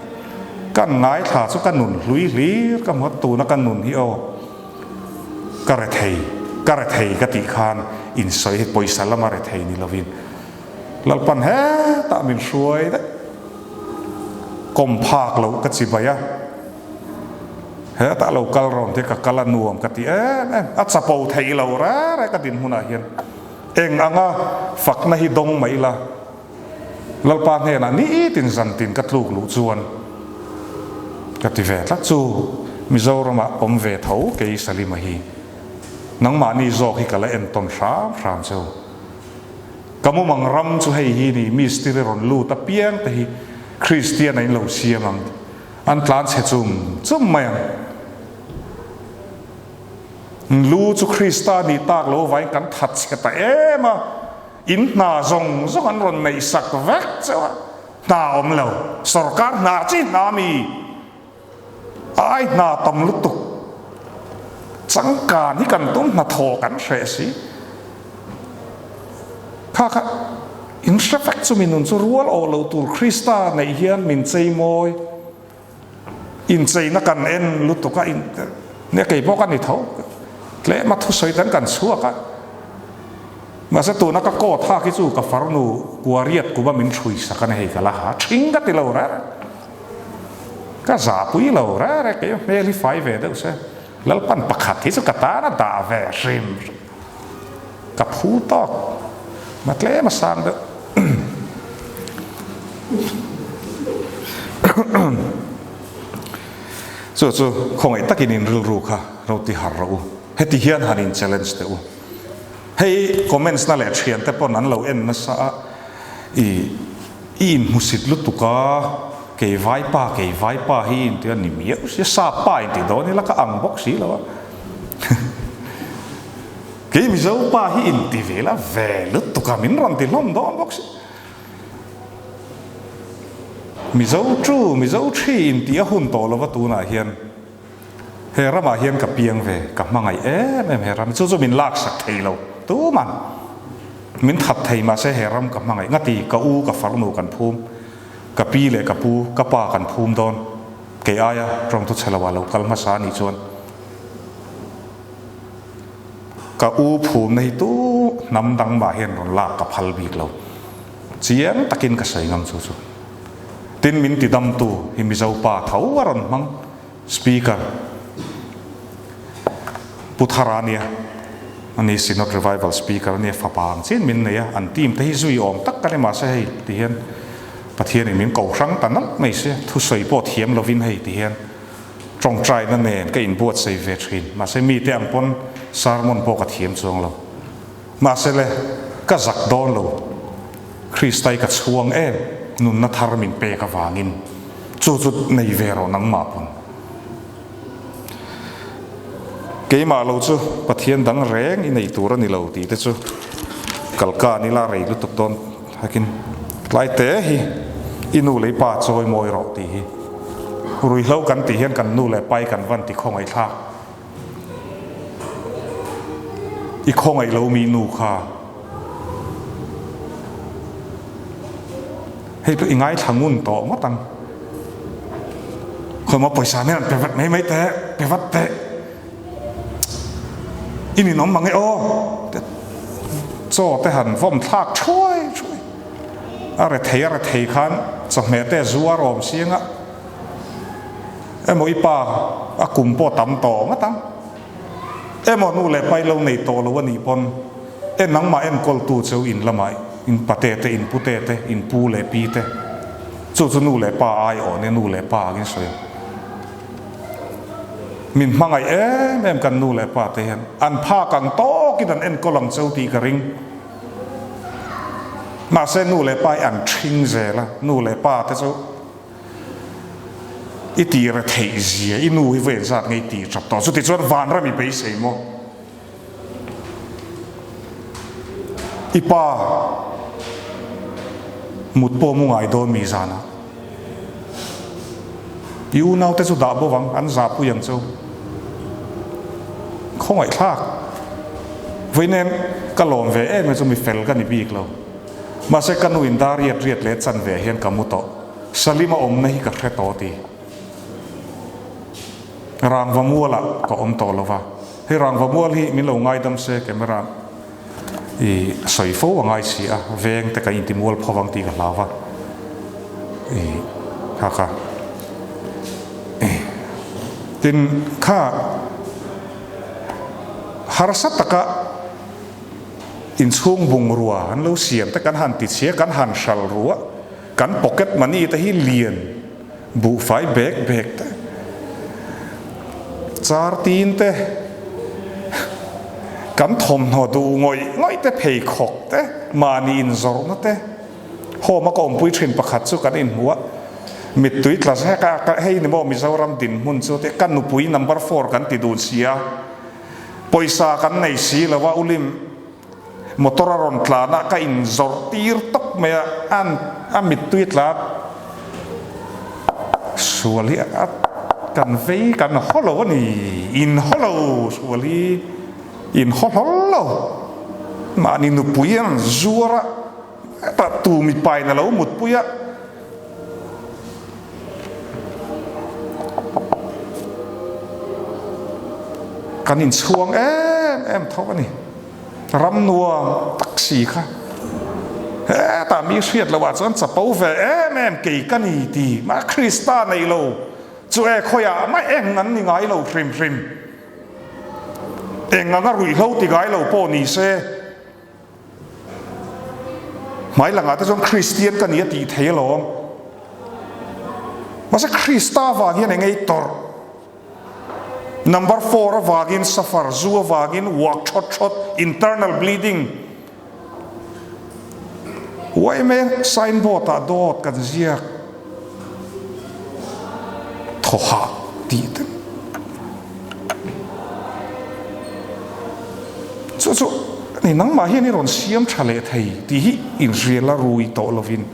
kan ngai tha chu kan nun hlui lir ka mo tu na kan nun hi o ka re thei ka ti khan in soi poisa lama re thei ni lovin lalpan he ta min suai de kom phak lo ka chi baya he ta lo kal ron te ka kala nuam ka ti a chapo thei lo ra ka din huna hian eng anga fak na hi dong mai la lalpan he na ni tin zan tin ka tluk lu chuan ka ti ve la chu Mizoram om ve tho ke salima hi nang ma ni zo hi kala en ton ram chu kamu mang ram chu hei hi ni mystery ron lu ta piang te hi Christian ai lo siamang an tlan che chum mai lu chu Krista ni tak lo vai kan that che ta ema in na zong an ron nei sak vek chawa na om lo sarkar na chi na mi ai na tam lu tu sangka ni kan tum na tho kan hre si kha in effect chu min chu rual o lo tur Krista nei hian min chei moi in chei na kan en lu tu ka in ne kei bo kan ni tho le ma thu soi tan kan chua ka ma sa tu na ka ko tha ki chu ka farnu kuariat ku ba min thui sa kan hei kala ha thing ka ti lo ra ka za pui lo ra ke me li fai ve de se lalpan pakhat hi chu ka ta na da ve rim ka phu to ma tle ma sang de chu khong ai takin in rul ru kha ro ti har ro heti hian hanin challenge te u hei comments na le thian te pon an lo en na sa in musit lutuka ke vai pa hi in te ni mi se sa pa in ti do ni la ka ang box si lo ke mi zo pa hi in ti vela ve lutuka min ron ti lom do box mi zo thi in ti a hun to lo wa tu na hian he rama hian ka piang ve ka mangai em he ram chu min lak sak thei lo tu man min that thei ma se he ram ka mangai ngati ka u ka farnu kan phum ka pi le ka pu ka pa kan phum don ke aya trong tu chalawa lo kal ma sa ni chon ka u phum nei tu nam dang ma hian ron lak ka phal bi lo chiang takin ka sai ngam chu tin min ti dam tu hi mi zo pa thau waron mang speaker Putharania ani Synod Revival speaker ni fapang chin min ne ya an team te hi zui om tak ka le ma se hei ti hian pathian min ko sang tan mai se thu soi po thiam lovin hei ti hian trong trai na ne ka in buat sei ve thin ma se mi te am pon sermon po ka thiam chong lo ma se le ka zak don lo Christai ka chuang nun na thar min pe ka wangin chu nei ve ro nang ma pon ke ma lo chu pathian dang reng in ei tur ani lo ti te chu kalka ni la rei lu tuk don hakin lai te hi inu le pa choi moi ro ti hi rui hlo kan ti hian kan nu le pai kan van ti khong ai tha i khong ai lo mi nu kha hei tu ingai thangun to ma tang khoi ma paisa me pe vat mai te pe vat te ini nom mangai o cho te han vom thak choi are thei khan chok me te zuar om sianga emoi pa akum po tam to ma tam emo nu le pai lo nei to lo ni pon en nang ma en kol tu cheu in lamai in pate te in pute te in pu le pi te chu nu le pa ai o ne nu le pa gin soi มินมังไอแม่กันนู่นแหละป้าเตียนอันผ้ากังโตกินอันเอ็นก็ลังเจ้าตีกระริงมาเส้นนู่นเลยป้าอันทิ้งเจละนู่นเลยป้าแต่เจ้าอีตีระเทเสียอีนู่นเวรจัดไงตีจับต่อสุดที่ส่วนวานเรามีไปเสียมั้งอีป้ามุดโปมุงไอโดนมีจานะอยู่น่าแต่สุดดาบวังอันจับผู้ยังเจ้าข้องไอ้ทากไว้เน้นกะหลอมเวมันจะมีเฟลกันอีบีกเรามาเสกันวินดาเรียดเลสันเวเฮียนกัมุโตสลิมาอมในกับแค่โตตีรางวมัวละก็อมโตแล้วว่าให้รางวมัวที่มิลงไงดำเสกเมรันอีสอยฟูว่าไงเสียเวงแต่กันอินติมัวพอวังตีกับลาวะอีฮะค่ะจินข้าฮาร์สัตตะกะอินช่วงบุงรัวอันเราเสียงแต่กันหันติดเสียกันหันชัลรัวกันพ็อกเก็ตมันนี่แต่ที่เลียนบุไฟเบกแต่จาร์ตีนแต่กันทมหัวดูง่อยแต่เพย์ขกแต่มานีอินซอร์นั่นแต่โฮมาก็อมปุยเทรนประคัดสุกันอินหัวมิดตุยคลาสให้ในบ่มีเจ้ารำดินมุนสุดแต่กันนุปุยนัมเบอร์4กันติดูเสียปอยสากันในสีแล้วว่าอุลิมมอเตอร์รอนคลานะก็อินซอร์ตีร์ตกเมียอันมิดตุยคลาส่วนที่กันเฟยกันฮอลโลนี่อินฮอลโลส่วนที่อินฮอลโลมานี่นุปุยอันจัวระประตูมีไปนั่นแล้วมุดปุยกันอินช่วงเท่านี้รำนัวตักสีค่ะแต่มีเสียดระหว่างฉันจะปูเฟแม่เกี่ยกันนี่ดีมาคริสตาในโลจู่คอยไม่งั้นนี่ไงเราพริมงั้นก็รุ่ยเราตีไงเราปนี่เซ่หมายหลังอาจจะจนคริสเตียนกันนี่ตีเทลงมาสักคริสตาว่าเงี้ยไงต่อNumber 4 vagin suffer, zua vagin walk chot internal bleeding. Why me signboard a dot kan ziak thoha ti te. So ni nang ma hian ni ron siam thale thei ti hi in riela rui to lovin.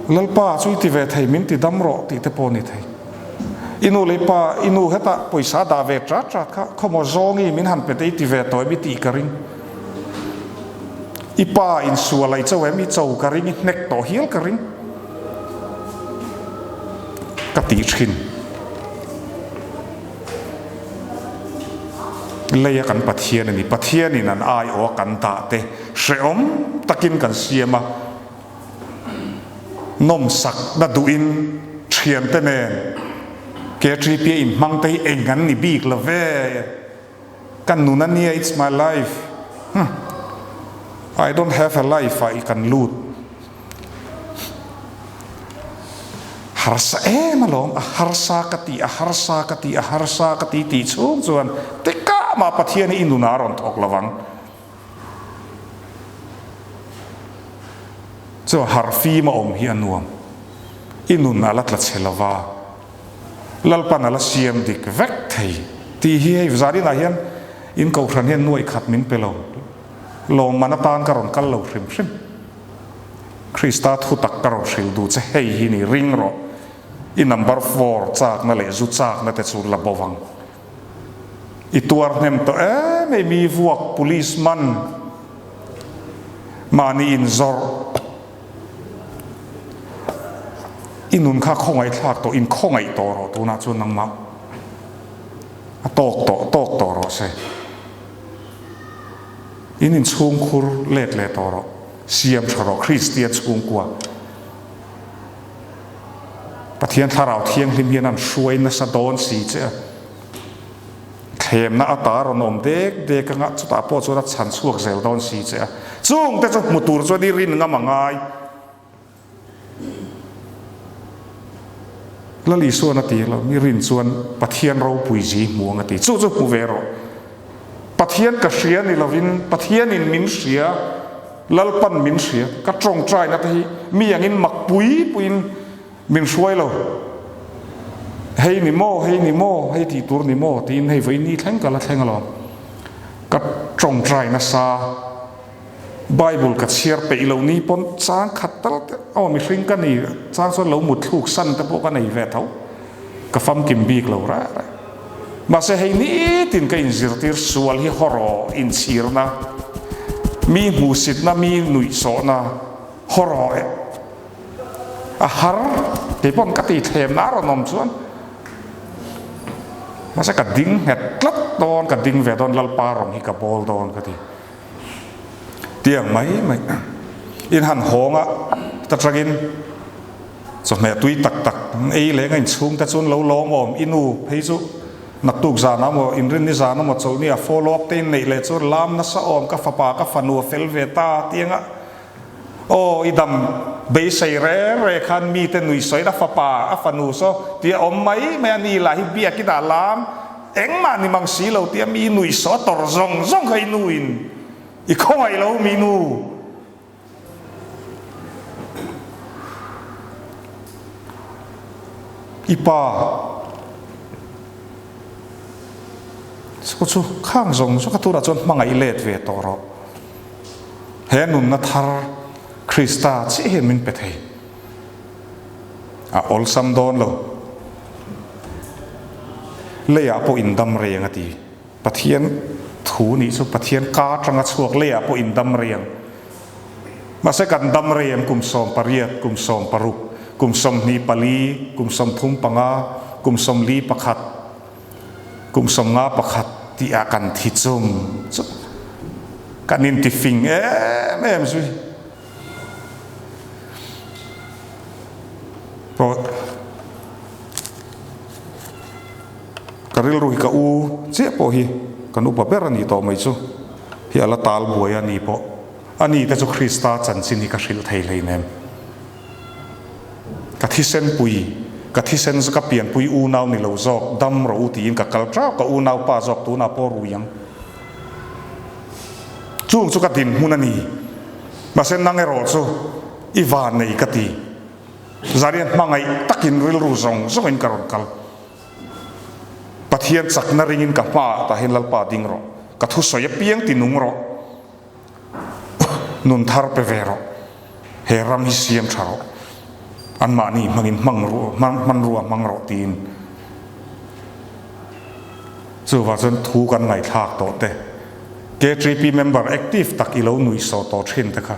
Lalpa chui ti ve thei min ti damro ti te poni thei inu lepa inu heta poisa da ve tra kha khomo zongi min han pe ti ve toy mi ti karing ipa in sualai chawe mi chau karing nek to hial karing ka ti thin leya kan pathian ni pathian in an ai o kan ta te hreom takin kan siama nôm sắc đã duin thiền tên nè kẻ tri pia in mang tay anh ngắn ni big là về can nu nania it's my life I don't have a life I can loot harsa mà lom harsa kati ti chung chuan te ka ma pathian in nu na ron thok lawang so harfi ma om hi anuam inun na lat chelawa lalpan ala siam dik vek thei ti hi zari na hian in ko thran hian nuai khat min pelo lom manatan karon kal lo hrim Krista thu tak karo hril du che hei hi ni ring ro in number 4 chak na le zu chak na te chu la bowang ituar nem to me mi vuak policeman mani in zor inun kha khongai thak to in khongai to ro tu na chu nang ma tok to ro se in chung khur let le to ro siam tharo Christian chung kwa pathian tharau thiang hlim hian an hruai na sa don si che khem na atar nom dek nga chuta po chu ra chan chuak zel don si che chung te chu mutur chu ni rin nga mangai แล้วลีส่วนตีเรามีรินส่วนปะเทียนเราปุยจีมัวงตีจู่ๆมูเวโรปะเทียนกระเสียนี่เราวินปะเทียนอินมินเสียลลปันมินเสียกระจงใจนะที่มีอย่างนี้หมักปุยมินช่วยเราให้นิโมให้ตีตัวนิโมตีนให้ไว้นี่แทงกันละแทงกันหรอกระจงใจนะซาไบเบิลกัดเชียร์ไปเหล่านี้ปนสร้างขัดตลอดเอาไม่ฟิงกันนี่สร้างส่วนเราหมุดถูกสั้นแต่พวกกันในเวทเขากระฟังกิมบีกเราละมาเสียให้นี้ตินกันอินสิร์ติร์สวลที่ฮอรออินซีร์นะมีมูสิตนะมีหนุ่ยโซนะฮอรออาหารที่ปนกติเทมน่ารนมส่วนมาเสียกัดดิ้งเห็ดลัดตอนกัดดิ้งเวทตอนลัลปารองฮิกับบอลตอนกติเตียงไหมอินหันหงอ่ะตัดสกินสมัยตุยตักเอเล่งอินชุ่มแต่ส่วนเราลองว่าอินูให้สุนักตุกจานะว่าอินรินนิจานะว่าส่วนนี้ฟอลโล่อัพเต้นในเลยส่วนลามนัสออมกับฟ้ากับฟันูเฟลเวต้าเตียงอ่ะโอ้อีดำเบสเร่คันมีแต่หนุ่ยสวยดัฟฟ้าอัฟนูโซเตียอมไหมไม่อันนี้ละฮิเบียกิดาลามเอ็งมานี่มังสีเราเตียมีหนุ่ยสอตอร์ซงให้หนุ่ยอีกข้อยเรามีนูอีป้าสุดข้างซงสุดตัวจนมังไอเลดเวตอร์เห็นนุนนัทาร์คริสตาที่เห็นมินเปเทออลซัมโดนโลเลียปอินดัมเรียงตีปะเทียนถูนี่สุปะเทียนกาจังสวกเลียปอินดัมเรียงมาเสกันดัมเรียงกุมสอมปริยกุมสอมปรุกกุมสมนีปาลีกุมสมทุมปังากุมสมลีประคัดกุมสมงาประคัดที่อากันทิจมกันนินติฟิงแม่มสุยเพราะกริลรุยกอูเจ็บพอฮีกันอุปเปรันนี่ต่อไม่สุฮีอัลตาลบวยอันนี้พออันนี้แต่จุคริสต์จันสินิกาชิลไทยเลยเนี่ยกัที่เส้นปุยกัที่เส้นสกับเปลี่ยนปุยอูนาวนี่เราจอกดำเราตีนกับกระเจ้ากับอูนาวป้าจอกตัวนาปอรุยังจุงสุกัดินมุนันีมาเส้นนั่งไอโรดซูอีวานในกติจารีนมังไอตักินริลรูซงซงอินกรอนกัลปะเทียนสักนาริงินกับป้าตาเห็นลัลปาดิงรอกัทุสอยเปียงตินุงรอนุนทาร์เปเวรอเฮรัมฮิเซียมชาร์อันมานี่มันรัวมังรอตีนส่วนว่าจนทูกันไงทากโตเตK3P member active ตักอีโลนุยโซโตเทรนต์ค่ะ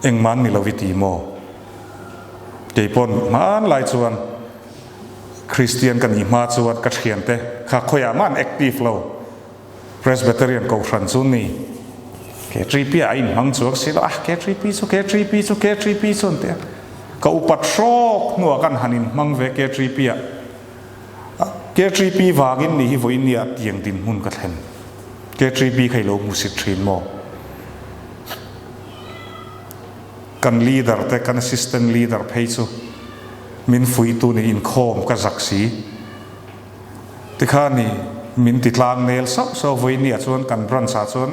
เอ็งมันนี่เราวิธีโมเกี่ยปนมันหลายส่วนคริสเตียนกันอีมาส่วนกระเทียนเตข้าขยามัน active เรา Presbyterian กูฟันซุนนี่K3P ไอ้มังส่วนสิละK3Pส่วนเตะก็อุปสรรคนัวกันหันินมังเว K3P K3P วากินนี่ฮิวอินเนี่ยเตียงดินมุนกันเห็นK3P ใครโลมุสิทรินโมกัน leader แต่กัน assistant leader เพย์ซูมินฟุยตูนี่อินโคมกับจักสีที่ข้านี่มินติดลางเนลซับโซไว้เนี่ยส่วนกันรันสาส่วน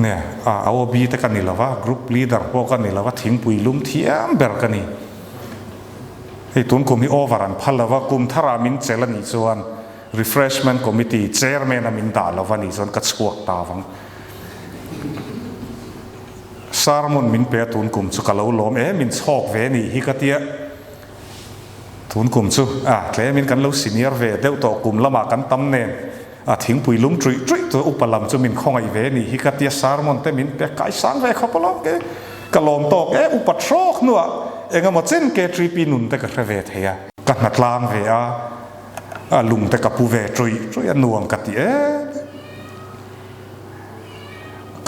เนี่ยเอาบีแต่กันนี่ละว่ากรุ๊ป leader พวกกันนี่ละว่าทิ้งปุยลุ่มเทียมเบอร์กันนี่ไอ้ตุนกุมที่โอวารันพัลละว่ากุมทารามินเจลันนี่ส่วน refreshment committee chairman มินดาลวันนี้ส่วนกัดสวกตาวังสารมุนมินเปียตุนกุมสุกะเลวลมมินชอกเวนี่ฮิกะเตียตุนกุมสุเคลมินกันเลวซีเนียร์เวเดวต่อกุมละมากันตำเนนทิ้งปุยลุ่มจุยตัวอุปลัมจุมินคงไอเวนี่ฮิกะเตียสารมุนแต่มินเปียไก่สังเวเขาปลอกกะลมตอกอุปทรอกนัวเองก็มาเส้นK3Pนุนแต่กระเวทเฮียกันนัดลางเวียลุงแต่กับผู้เวจุยนวงกัด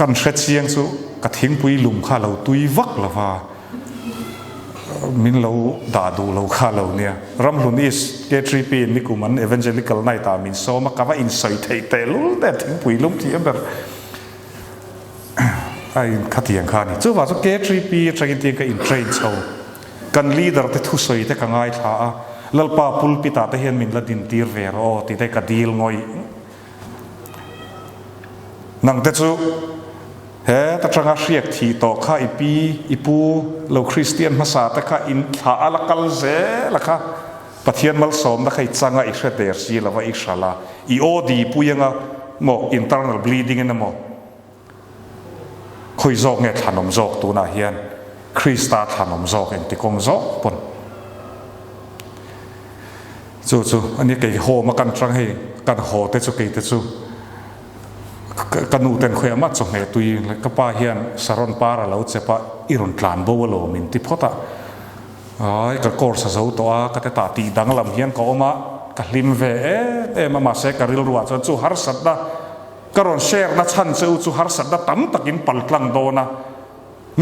กันเช็ดเสียงสุกระทิ้งปุยลุงข้าเราตุยวักละว่ามินเราด่าดูเราข้าเราเนี่ยรำลุนอิสK3Pนี่กูมันevangelicalไนตามินโซมักกะว่าอินไซต์เตลุแต่ทิ้งปุยลุงที่แบบไอ้ขัดเถียงข้านี่จู่ว่าK3Pจะกินเตียงกับอินเทรนโซ กันลีดร์ที่ทุสอยที่กังไงท่าลัลปาปุลปิตาที่เห็นมินละดินตีร์เวรโอที่ได้กระดีลงอยนังเตจูเฮ้แต่จังอาเรียกที่ต่อข้าอีปีอีปูเราคริสเตียนมาสาแต่ข้าอินท่าอัลกัลเซละข้าปะเทียนมัลสมนะใครจังอีกเสด็จสีละว่าอีกชาลาอีโอดีปุยังะโม internal bleeding นะโมคุยโจกเนี่ยถนอมโจกตัวน่าเฮียนคริสต์ถนอมโจกเองที่กงโจกปนจู่อันนี้เกี่ยโฮมากันจังให้กันโฮเตจูเกี่ยเตจูกันนูเต็นคุยมาจงเหตุตุยแล้วก็ป้าเฮียนสารนปาระเราจะป้าอิรุนกลานบัวโลมินที่พอตะก็กอร์สะเจ้าตัวก็จะตัดตีดังลำเฮียนก็มาก็ลิมเวมาเสกริลรัวจนจู่ฮาร์สัดดาก็รอนเชร์นัชันเจ้าจู่ฮาร์สัดดาตั้มตะกินปัลกลังโดนะ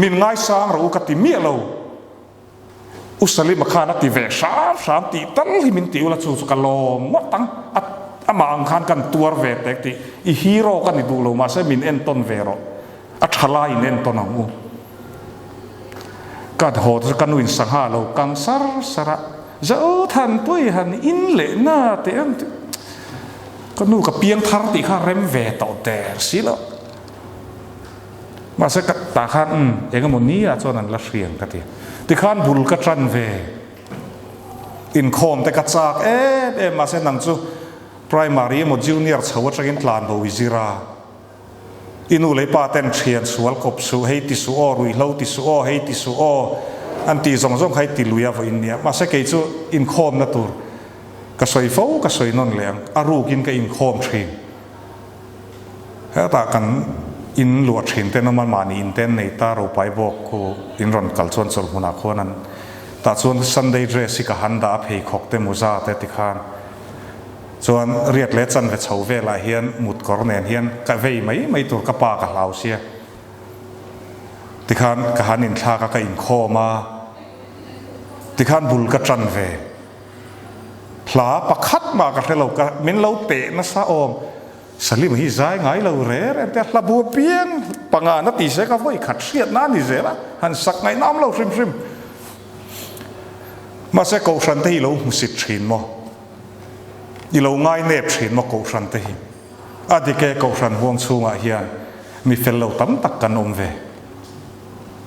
มินง่ายสร้างเราก็ติเมียเราอุสลิมข้านักที่เวชามตีตั้งที่มินติวละจู่กันโลมดตั้งอามาอังคารกันตัวเวทเด็กที่อีฮีโร่กันนี่ดูเรามาเสมินเอ็นต้นเวโรอัชลายเอ็นต้นของกัดโหดกันวินสังหาเรากังสารสระจะทันปุยหันอินเล่น่าเตียนก็นู่กับเพียงทาร์ติข้าเร็มเวทต่อแต่สิละมาเสกตาขันเองก็มันนี้อ่ะจนนั้นละเสียงกันทีที่ขันบุลกัจันเวอินโคมแต่กัจจากมาเสนังจูprimary หมด junior ชาวจักรินทลานบวิจิราอินูเลยป้าเต้นเชียนสวลกบสูให้ติสูอรุยเล่าติสูอให้ติสูออันตีจงให้ติลุยาฟอินเดียมาสักกี่จูอินโคมนั่นตัวก็สวยฟูก็สวยนนเลี้ยงอารูกินก็อินโคมชินแล้วแต่กันอินหลวดชินเต้นน้ำมันมานีอินเต้นในตาเราไปบอกกูอินรอนกัลชวนสลมุนักคนนั้นแต่ส่วน Sunday dress สิกหันดาเพย์ขอกเตมุซาเตติคานส่วนเรียกเล็ดจันเวชาวเวลาเฮียนมุดกอร์เนนเฮียนกะเวไม่ตัวกะปากะลาวเสียที่ขันกะหันอินทากะกะอินโคมาที่ขันบุลกะจันเวหลาปะคัดมากะเรากะมินเราเตะนะซาอมสลิมฮิใจไงเราเร่แต่ละบัวเปียงปังงานนัดตีเสกะไว้ขัดเสียดนั่นนี่เสละหันสักไงน้ำเราริมมาเสกเอาสันที่เราหุสิตชินมั้งอีเราง่ายเน็บเห็นมาเกาสันเตหิอาทิแกเกาสันห่วงสูงอาเฮียนมีเฟลเราตั้มตักกันอมเว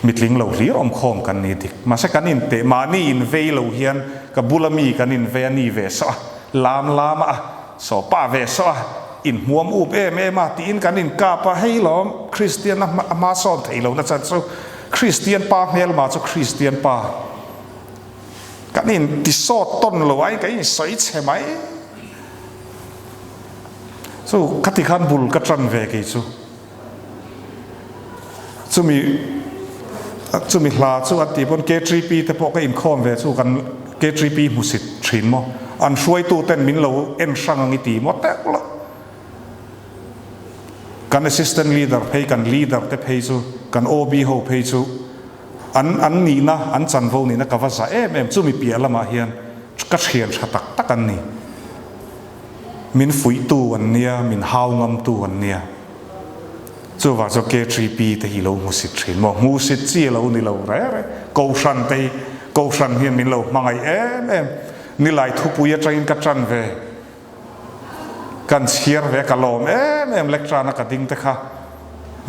มิดลิงเราเรียอมคอมกันนี่ดิมาสักกันอินเตมานี่อินเวเราเฮียนกับบุลมีกันอินเวนี่เวสะลามอ่ะสอป้าเวสะอินหัวมูเอมาตีอินกันอินกาปะให้ล้อมคริสเตียนนะมาสอนไทยเรานะจ๊ะsoคริสเตียนป้าเฮลมาจะคริสเตียนป้ากันอินติโซต้นเราไว้กันอินสวยใช่ไหมสู้คัติขันบุลกัจันเวกิสู้มีลาสู้อันที่บนเกตรีปีแต่พอก็อินคอมเวสู้กันเกตรีปีมุสิตชินมั้งอันช่วยตัวเต้นมินเราเอ็นช่างนิติมั้งแต่ละกัน assistant leader เพย์กัน leader แต่เพย์สู้กัน OB โฮเพย์สู้อันนี้นะอันจันโวนี่นะกับว่าจะสู้มีเปียละมาเฮียนก็เชียนชัดตักกันนี่มินฟุยตัวอันเนี้ยมินฮาวงำตัวอันเนี้ยจู่ว่าจะเกตรีปีแต่ฮิโลมุสิตชินบอกมุสิตจีเรานี่เราเร่เกาชันเตเกาชันเฮียนมินเรามังไอนี่หลายทุปุยใจกันจันเวกันเชียร์เวกลอมเล็กจานักดิ้งเตค่ะ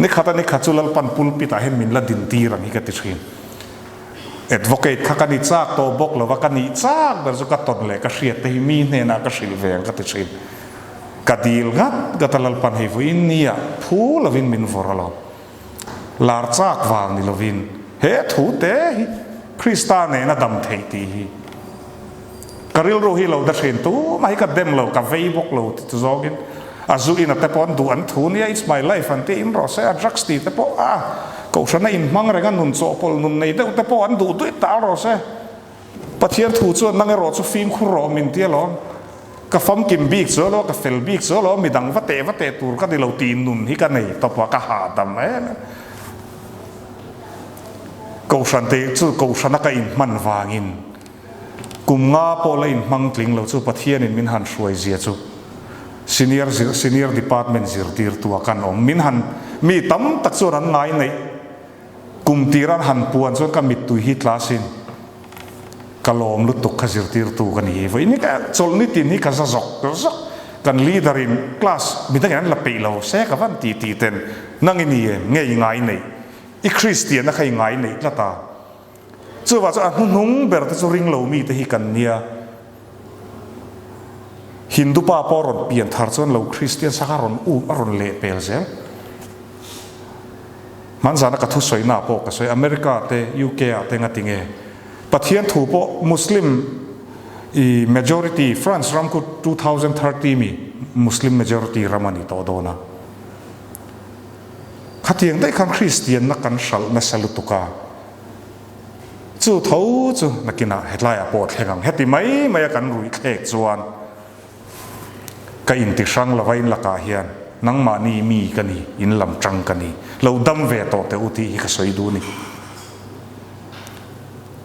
นี่ข้าตอนนี้ข้าจุลปันปุลปิตาเห็นมินละดินตีรังฮิกติชินadvocate ข้ากันนิจากตัวบอกเราว่ากันนิจากแบบสุกัดตนเลยก็เสียแต่มีเนี่ยนะก็สิลเวงก็ติดชินก็ดีลกัดก็ตลอดปันให้วินเนี่ยผู้ละวินมินฟอร์ลอลาร์จากวางนี่ละวินเฮ้ถูเตะคริสตาเนี่ยนะดำเทตีก็ริลรู้ให้เราได้เห็นตัวไม่ให้กับเดมเรากับเวบอกเราที่จะกินอาจุอินแต่ปอนดูอันทูเนี่ย it's my life อันที่อินรอเสียดรักสตีแต่ปอก็ฉันน่ะอินมังเรื่องนุนโซปอลนุนในแต่ปอนดูด้วยตาเราเสียปะเทียนถูจวนนั่งรอจูฟิล์มคุรอมินเตียล้อก็ฟังกิมบิกโซโลก็เฟลบิกโซโลมีดังวัดเตตูก็ได้เราตีนุนที่กันในตบว่าก็หาดำก็ฉันเตจูก็ฉันน่ะก็อินมันวางินกุมงาพอเลยอินมังกลิงเราจูปะเทียนอินมินหันช่วยเสียจูsenior department zirtir tua kan om min han mi tam tak chuan an ngai nei kum tiran han puan chuan ka mit tu hi tlasin kalom lu tuk khazir tir tu kan hi voi ni ka chol ni tin hi ka zok kan leader in class mi ta kan la peilo se ka van ti ten nang ni ngei ngai nei i christian na khai ngai nei la ta chu wa cha nung ber ta chu ring lo mi te hi kan nia hindu pa poron pian thar chon lo christian sakaron aron le pel zel man zana ka thu soi na po ka soi america te uk te nga tinge pathian thu po muslim i majority france ram ko 2030 mi muslim majority ramani to dona khatiang dai khan christian na kan sal na salutuka chu tho chu nakina hetlai a pot khengang heti mai kan rui khek chuan ka in ti sang la vain la ka hian nang ma ni mi kani in lam tang kani lo dam ve to te uti hi ka soi du ni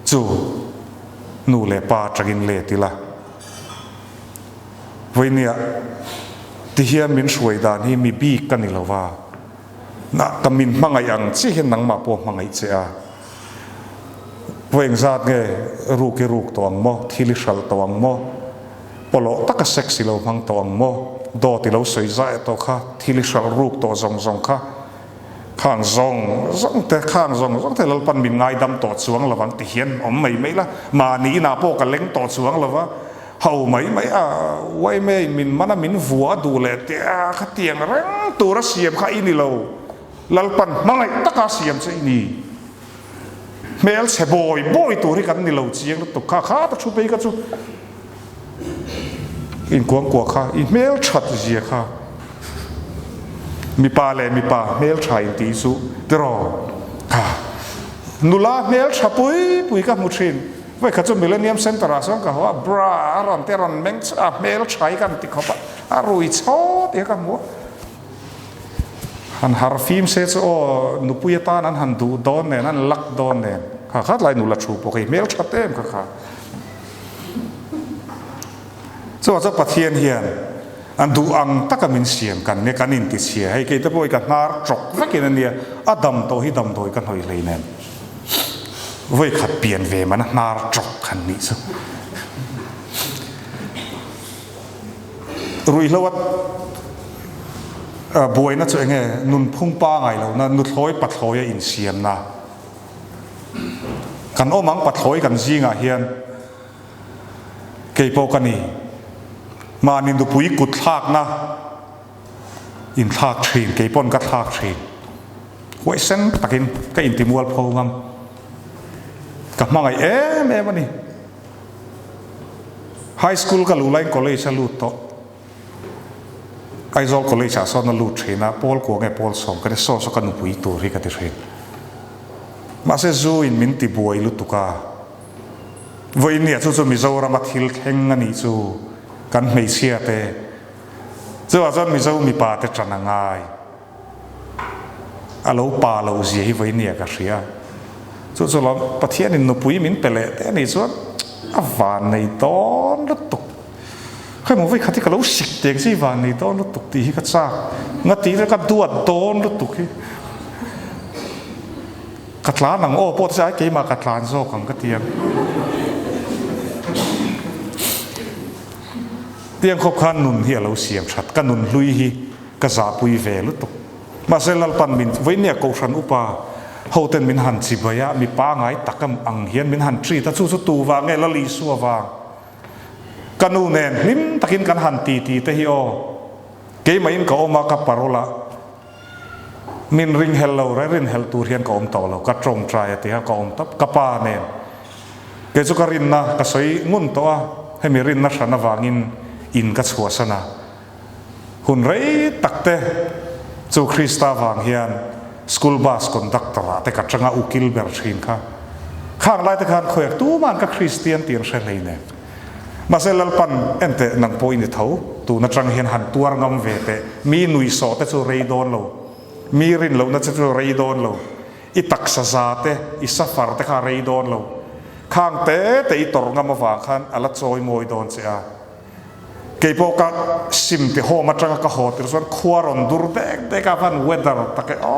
chu nu le pa tragin le tila voinia ti hian min suai dan hi mi bi kani lova na kamin mangai ang chi hin nang ma po mangai che a voing zat nge ruk tawang mo thili sal tawang mo polo taka sexy lo mang tawang mo do ti lo soi za to kha thili sal ruk to zong kha khang zong te lal pan min ngai dam to chuang lawang ti hian om mai la ma ni na po ka leng to chuang lawa hau mai a wai me min mana min vua du le te a kha tiang reng tu ra siam kha ini lo lal pan mangai taka siam che ini mel se boy tu ri kan ni lo chiang to kha ta chu pe ka chu in kuang kha in mel chat zia kha mi pa mel thai ti su tro ha nula mel thapui ka muthin vai kha chu millennium center a song ka ha bra ron te ron meng cha mel thai kan ti khopa a rui cho te ka mo han har film se cho nu puya nan han du don ne nan lak don ne kha khat lai nula thu po kai mel thatem kha cho pathian hian an du ang takamin siam kan ne kanin ti sia hai ke te poi ka nar trok vakin ania adam to hi dam doi kan hoi leinen voi khat pian ve man nar trok khan ni so rui lawat buai na chu enge nun phung pa ngai lo na nu thloi pathloi in siam na kan omang pathloi kan zinga hian ke po kaniมานินดูปุยกุดทากนะอินทากทรีนเกยปนกัดทากทรีนหวยเส้นตะกินก็อินติมัวพงามกับมาไงแม่มันนี่ไฮสคูลก็รู้ไลน์คอลเลจลูดโตไอโซลคอลเลจสอนลูดทรีนะพอลกัวไงพอลส่งก็ได้สอนสักนุปุยตัวที่ก็ได้ทรีนมาเซจูอินมินติบวยลุตุกาวันนี้จู่ๆมิโซรามาทิลแข่งกันนี่จู่กันไม่เชื่อเตะเจ้าจนมีเจ้ามีป่าเตจันง่ายอาลูป่าเราเสียให้ไว้เนี่ยก็เสียจู่ๆเราประเทศนี้นุปุยมินเปล่าแต่ในส่วนอวานในตอนรถตกใครมองไปขัดที่กับเราสิกเตียงสิวานในตอนรถตกตีให้กัดซากงัดตีแล้วก็ดวดตอนรถตกที่กัดล้านหนังโอ้ปวดใจเกี่ยมากัดล้านโซ่ของกัดเตียงเตียงคบขันนุนเฮียเราเสียมชัดกันนุนลุยฮีกระซาปุยเวลุตุมาเซลลปันมินไว้เนี่ยกูชันอุปาเฮาเต็นมินหันจิบยะมีป้าไงตักกำอังเฮียนมินหันทรีตาสู้สู้ตูวางเงละลีสัววางกันนูเนนลิมตักินกันหันตีเตฮิโอเกย์มาอินก็อมากับปารุละมินริงเฮลโลเรรินเฮลตูเฮียนก็อมต่อเรากัดตรงใจเตียก็อมตับกับป้าเนนเกจุกรินนะก็สวยงุนตัวให้มีรินนัชนวางินอินกัชัวสนะหุ่นไรตักเตจูคริสตาวางเฮียนสกูลบัสคอนดักตระแต่กัดจังอุกิลเบอร์ชินค่ะข้างไล่ตะการขยักตู้มันกับคริสเตียนเตียนเชลเลยเนี่ยมาเซลล์ปันเอ็นเตนังโพอินเท่าตูนัดจังเฮียนหันตัวงำเวเตมีหนุ่ยสอเตจูเรย์โดนเรามีรินเรานัดจูเรย์โดนเราอิตักซาซาเตอิสัฟฟาร์เตคาเรย์โดนเราข้างเตอิตรงำมาฝากขันอัลลัดโซยมวยโดนเสียเกี่ยวกับสิ่งที่หัวมาจังก็หัวที่ส่วนขวารอนดูเด็กกับฟันเวดาร์ตะเกโอ้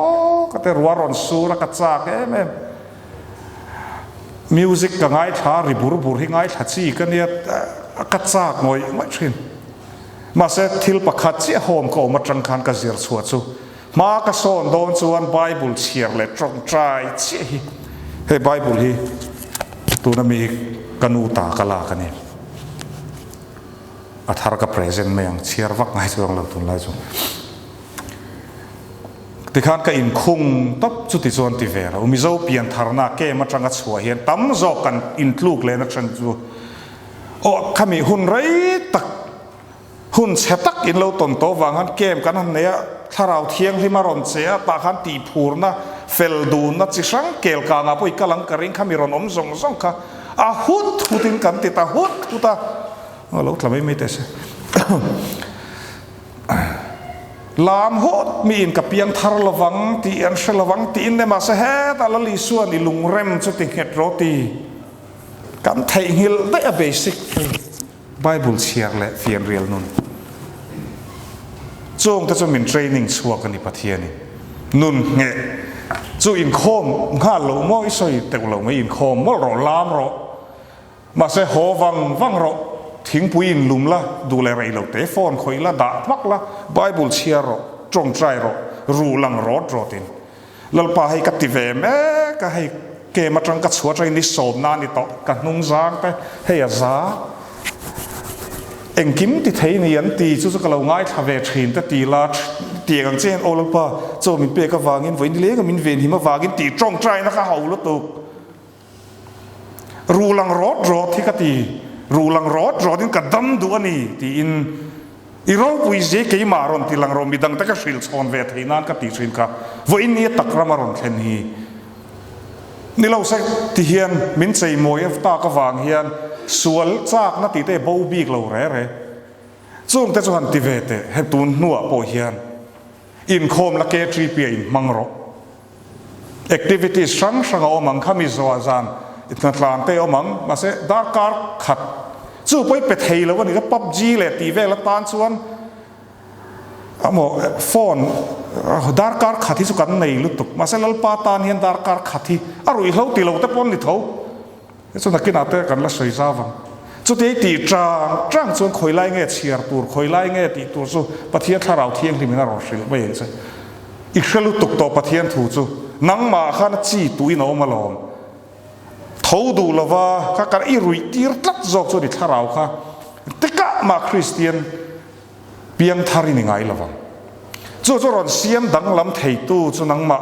ก็แต่รัวรอนสูรักษาเกม มิวสิกก็ง่ายท่าริบุรให้ง่ายทัดซี่กันเนี่ยกัดซากหน่อยไม่ชินมาเสร็จทิลประคัดเสียโฮมก็มาจังคันกระเสียร์สวดซูมากระโซนโดนส่วนไบเบิลเชียร์เลยตรงใจเสียให้ไบเบิลฮีตัวนั้นมีกันูตากลากันเนี่ยอัธารกับเพรสเซนต์เมียงเชียร์วักง่ายส่วนเราตุนไล่ส่วนที่ข้างก็อินคุ้งตับจุดที่ส่วนที่เวรมีเจ้าเปลี่ยนธารณะแก้มาจังกัดสวยเห็นตั้มจอกันอินลูกเลยนักชันจูโอ้ข้ามีหุ่นไรตักหุ่นเสตักอินเราตนโตวางหันเกมกันหันเนี่ยถ้าเราเที่ยงที่มารอนเสียตาขันตีผูรนะเฟลดูนัดจิสังเกลกางอาปุยกำลังกระริงข้ามีรอนส่งค่ะอาหุดหุดินกันติตาหุดตาเราทำไม่ได้เสียลามโหดมีอินกับเพียงทารลวังตีอันเชลวังตีอินเนี่ยมาเสหแต่ละลิส่วนอิลุงเร็มจุดติงเฮตโรตีกันไทยฮิลได้เบสิกไบเบิลเชียร์และเฟียนเรียลนุนจงแต่จะมีเทรนนิ่งชัวกันในประเทศนี้นุนเงะจู่อินโคมข้าเราไม่ใช่แต่เราไม่อินโคมว่าเราลามเรามาเสหวังเราทิ้งปุยนลุมละดูแลไรเราเตะฟอนคอยละด่าพักละไบเบิลเชียร์เราจงใจเรารูลังรถรถอินแล้วพาให้กัดติเวมก็ให้เกมาจังกัดสวดใจนิสมนานิโตกันนุ่งจางไปให้อาซาเอ็งกิมติเทนี่ยันตีจู่ๆก็เราง่ายทำเวทีนแต่ตีละตีกังเจนโอลปาโจมินเปก็วางินวันนี้เลี้ยงมินเวียนหิมะวางินตีจงใจนะคะเฮาลุตุรูลังรถรถที่กตีรูลังรถนี่กัดดำดูอันนี้ที่อินอีโรปุยเจเกยมารอนที่ลังรมีดังแต่ก็สิลซอนเวทีนั้นก็ตีสินค่ะวันนี้ตักรามารอนเทนฮีนี่เราใช้ที่เฮียนมินใจมวยตากวางเฮียนสวลจากนัดตีเตะบูบีกเราเร่ส่งแต่ส่วนที่เวทเห็นตูนนัวโปเฮียนอินโคมละเกตรีเปียนมังรอแอคทิวิตี้สังเอามังขามิโซอาจารย์อินทรานเตอมังมาเสดาร์การ์ขัดจู่ไปเป็ดเฮแล้ววันนี้ก็ป๊อปจีเลยตีเวลตานส่วนโมฟอนดาร์การ์ขัดที่สุกันในลุตุกมาเสลลปาตานเห็นดาร์การ์ขัดที่อรุยเขาตีเราแต่ปนลิเท่าส่วนนักกินอาเตกันละสวยซาวังจุดที่ตีจ้างส่วนคอยไล่เงี้ยเชียร์ตัวคอยไล่เงี้ยตีตัวสู้ปะเทียนถ้าเราเที่ยงที่มีน่ารอสิไม่เห็นใช่อีกเชลุตุกต่อปะเทียนถูจู่นังมาข้าจีตุยโนมาลอมทูดูละว่าข้าการอีรุยตีร์ตัดจอกจุดที่ถ้าเราค่ะแต่ก็มาคริสเตียนเพียงทารินิงไงละวังจู่รอนเสียมดังลำเทตู้จู่นังมา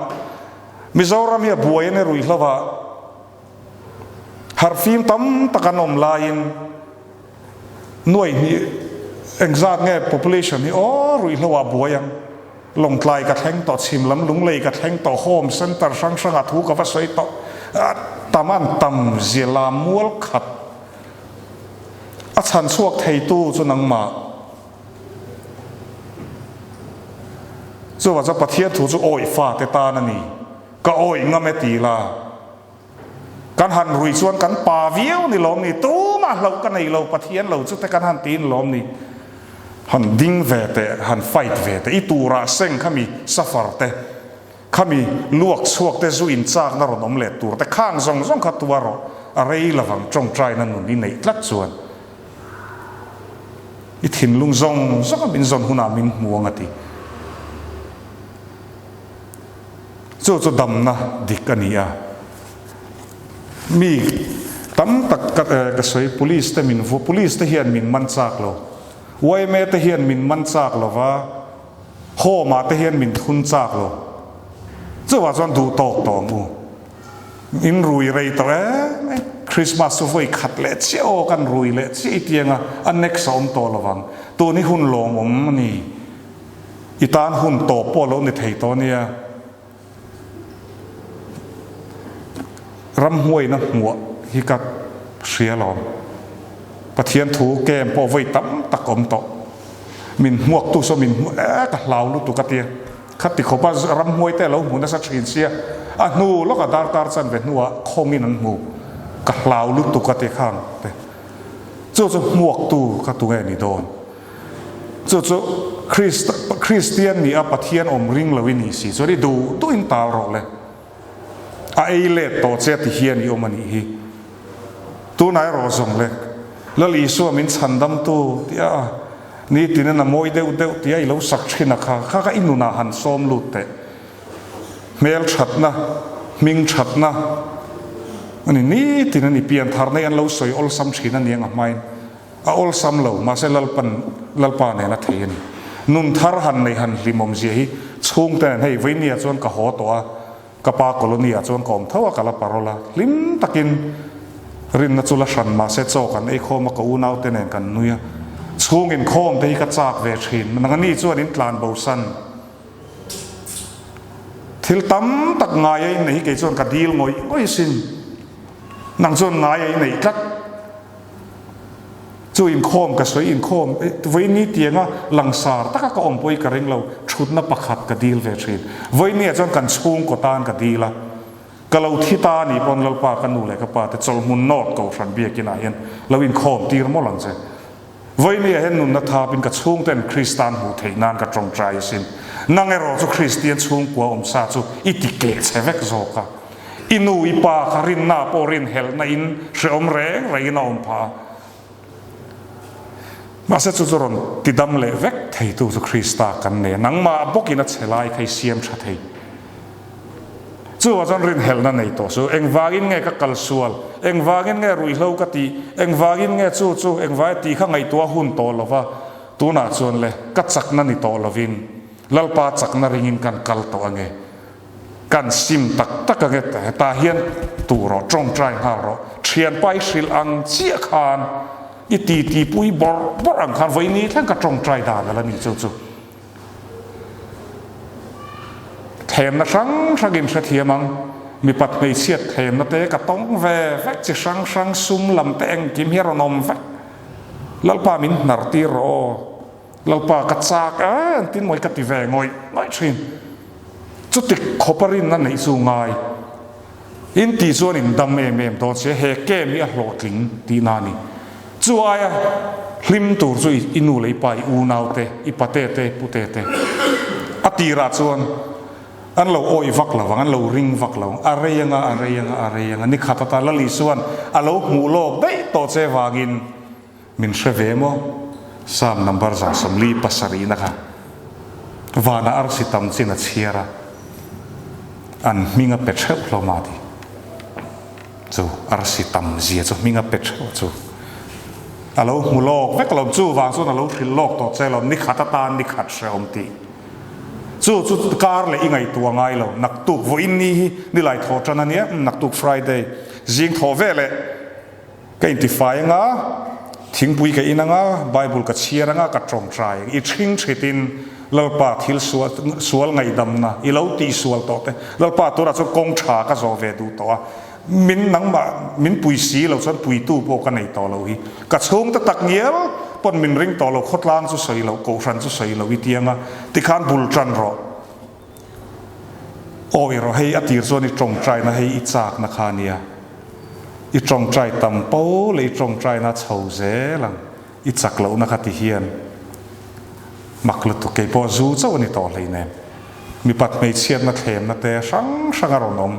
มิจารามีบัวยันรุยละว่าฮาร์ฟิมตั้มตะกันอมลายน์หน่วยนี้เอ็งจากไง population นี่รุยละว่าบัวยังลงไกลกระแทงต่อชิมลำลุงเลยกระแทงต่อโฮมเซ็นเตอร์สังกัดถูกกับว่าสวยต่อตามันตำเจลามัวขัดอาจารย์สวกไทยตู้จนังมาจะว่าจะปะเทียนถูกจะโอยฟ้าเตตานันนี่ก็โอยงามตีลาการหันรุยส่วนกันป่าวิวนี่ล้อมนี่ตู้มาเรากันในเราปะเทียนเราจะแต่การหันตีนล้อมนี่หันดิ้งเวทหันไฟเวทอีตูราเซ็งข้ามีซัฟฟาร์เตข้ามีลวกสวกแต่จุอินจากนรนอมเล็ดตัวแต่ข้างส่งขัดตัวเราอะไรละวังจงใจนั่นนู่นนี่ในลัดส่วนอีถิ่นลุงส่งก็เป็นส่วนหุนามินมัวงติจู่ดำนะดิกันนี่อ่ะมีตั้มตักกระสวย police แต่มินpolice แต่เฮียนมินมันจากเราวัยเมแต่เฮียนมินมันจากเราว่าโฮมาแต่เฮียนมินทุนจากเราจะว่าจนดูตอกต่อมูอินรุยไรตัวคริสต์มาสสุยขัดเล็ดเชี่ยวกันรุยเล็ดที่เตียงอันเน็กสอมตัวระวังตัวนี้หุ่นหลงผมนี่อีตานหุ่นโตปอลในไทยตัวเนี่ยรำห้วยนะหัวที่กัดเสียหลอมปะเทียนถูแกมพอไว้ตั้มตะกมโตมินหมวกตู้สมินกับเหลาลุตุกเตียขัดติดขบรำห้วยแต่เราหมุนสักชินเสียนูแล้วก็ดาร์การสันเป็นหัวคงมินันหมูกับเหลาลุตุกเตียข้างจู่หมวกตู้กับตัวนี่โดนจู่คริสเตียนนี่ปะเทียนอมริงละวินิสีจะได้ดูตัวอินตาโรเลยไอเล่ต่อเจ้าที่เฮียนโยมันนี่ tu nai ro zong le la li su min chan dam tu tia ni tin na moi deu deu tia I lo sak thina kha inuna han som lut te mel that na ming that na ani ni tin ni pian thar nei an lo soi ol sam thina niang a mai a ol sam lo ma se lalpa ne na thein nun thar han nei han limom je hi chung te hei veinia chon ka ho to a ka pa kolonia chon kom thawa kala parola lim takin rin na chula shan ma se chokan ei khoma ka unau te nen kan nuya chung in khom te ka chak ve thin nangani chuan in tlan bo san thil tam tak ngai ei nei ke chon ka dil ngoi sin nang chon ngai ei nei kat chu in khom ka soi in khom voi ni tianga langsar taka ka ompoi ka ring lo thutna pakhat ka dil ve thin voi ni chon kan chung ko tan ka dila kalau thita ni pon lalpa kan nu le ka pa te chol mun not ko ran bia kina hian lo in khom tir mo lang che voi ni hen nun na tha pin ka chung ten kristan hu theinan ka trong trai sin nang ero chu christian chung kwa sa chu itike chevek zo ka inu ipa kharin na porin hel na in shom reng reina om pa ma se chu ron tidam le vek thei tu chu krista kan ne nang ma bokina chelai khai siam tha thei chu wa jon rin hel na nei to so eng wagin nge ka kal sual eng wagin nge rui hlo ka ti eng wagin nge chu eng vai ti kha ngai tua hun to lova tu na chon le ka chak na ni to lovin lalpa chak na ringin kan kal to ange kan sim tak ange ta hian tu ro trong trai ha ro thian pai sil ang chia khan iti pui bor ang khan voi ni thang ka trong trai da la ni chu thêm na sang in sa thiamang mi pat mei siat thêm na te ka tong ve vek chi sang sum lam te eng kim hi ronom ve lalpa min nar ti ro lalpa ka chak tin moi ka ti ve ngoi thin chu tik khoparin na nei chu ngai in ti zon in dam mem to che he ke mi a hlot ling ti na ni chu aya hlim tur chu inu lei pai u nau te ipate te pute te atira chuan an lo oi vak lawang an lo ring vak lawang areyanga ni khatata la li suan alo mu lok dei to che wangin min shevemo sam number za samli pasari na kha wana ar sitam china chiara an minga petrol lo ma di chu ar sitam zia chu minga petrol chu alo mu lok vek lo chu wa chu alo thil lok to che lo ni khatata ni khat shom ti chu kar le ingai tua ngai lo nak tuk vo in ni lai tho tana nia nak tuk friday jing tho vele ka intify nga thing pui ka inanga bible ka chiara nga ka trong trai I thing thitin lalpa thil sual ngai dam na I lo ti sual to te lalpa to ra chu kong tha ka zo ve du to min nang ma min pui si lo chan pui tu po ka nei to lo hi ka chung ta tak niel pon min ring to lo khotlang chu soi lo ko ran chu soi lo itianga ti khan bul tran ro oi ro hei atir zo ni trong trai na hei I chak na khania I trong trai tam po le trong trai na chho ze lang I chak lo na khati hian maklu to ke po zu chaw ni to hlei ne mi pat mei chiat na them na te sang aronom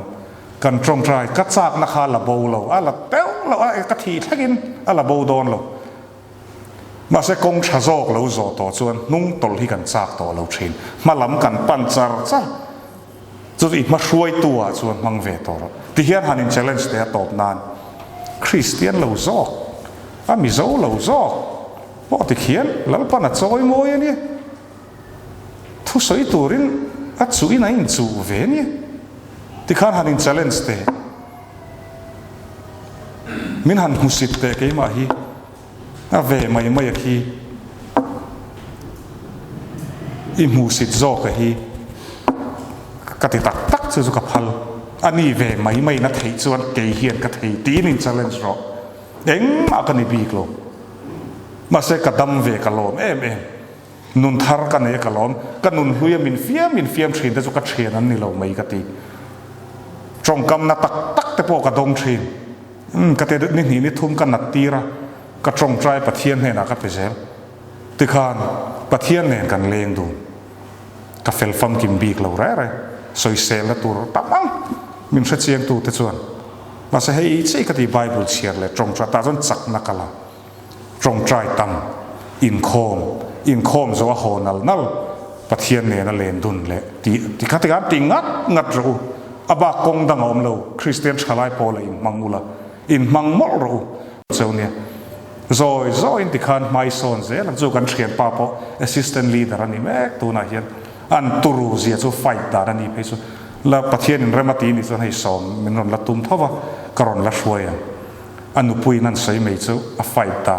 kan trong trai ka chak na kha la bo lo ala tel lo ka thi thakin ala bo don lo ma se kong chazok lo zo to chuan nung tol hi kan chak to lo thin ma lam kan pan char cha chu I ma hruai tua chuan mang ve to ro ti hian hanin challenge te top nan christian lo zo a mi zo lo zo po ti khian lal pa na choi moi ani thu soi turin a chu ina in chu ve ni ti khan hanin challenge te min han husit te ke ma hi a ve mai khi I mu sit zo ka hi ka ti tak chu ka phal ani ve mai na thei chuan ke hian ka thei tin in challenge ro eng ma ka ni bik lo ma se ka dam ve ka lom em nun thar ka ne ka lom ka nun huya min fiam thin te chu ka thian an ni lo mai ka ti trong kam na tak te po ka dong thin ka te ni thum ka nat tira ka trong trai pathian he na ka pezel ti khan pathian ne kan leng du ka fel fam kim bik lo re soi sel la tur tamang min sa chiang tu te chuan mà sẽ hay chỉ cái Bible chia lại trong tra ta dân chắc nắc là trong trai tâm in khom zo ho nal pathian ne na len dun le ti khatika ti ngat ro aba kong dang om lo Christian chalai pol in mangula in mangmol ro so ne zo in tikhan mai son ze lang zo kan thian pa po assistant leader ani mek tu na hian an turu zia zo fight da ani pe so la pathian in remati ni so hei som min ron la tum thawa karon la shwaya anu pui nan sei mei chu a fight da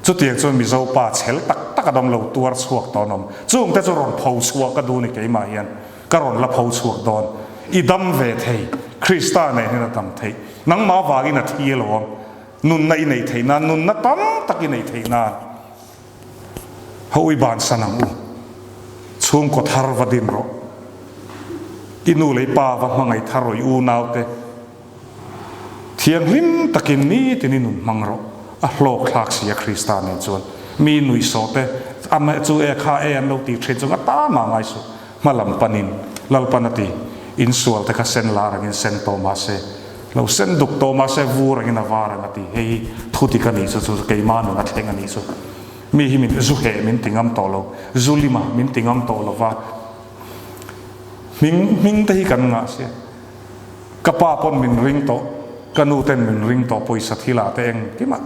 chu tiang chu mi zo pa chel tak adom lo tuar chuak tonom chung te chu ron phau chuak ka du ni ke ma hian karon la phau chuak don idam ve thei Krista ne hena tam thei nang ma wagi na thi lo nun nei nei thei na nun na tam taki nei thei na hoi ban sanang u chung ko thar vadin ro inu lei pa wa mangai tharoi u nau te thiang lim takin ni tininun mangro a hlok thak sia Krista ne chuan mi nui so te ama chu e kha e an lo ti thre chung ata ma ngai su malam panin lalpanati in sual te ka sen larang in sen Thomas e lo sen duk Thomas e vurang in awarang ati hei thuti ka ni chu ke manu na theng ani su mi hi min zu he min tingam to lo zulima min tingam to lo wa ming te hi kan nga sia kapa pon min ring to kanu ten min ring to poisa thila te eng ki ma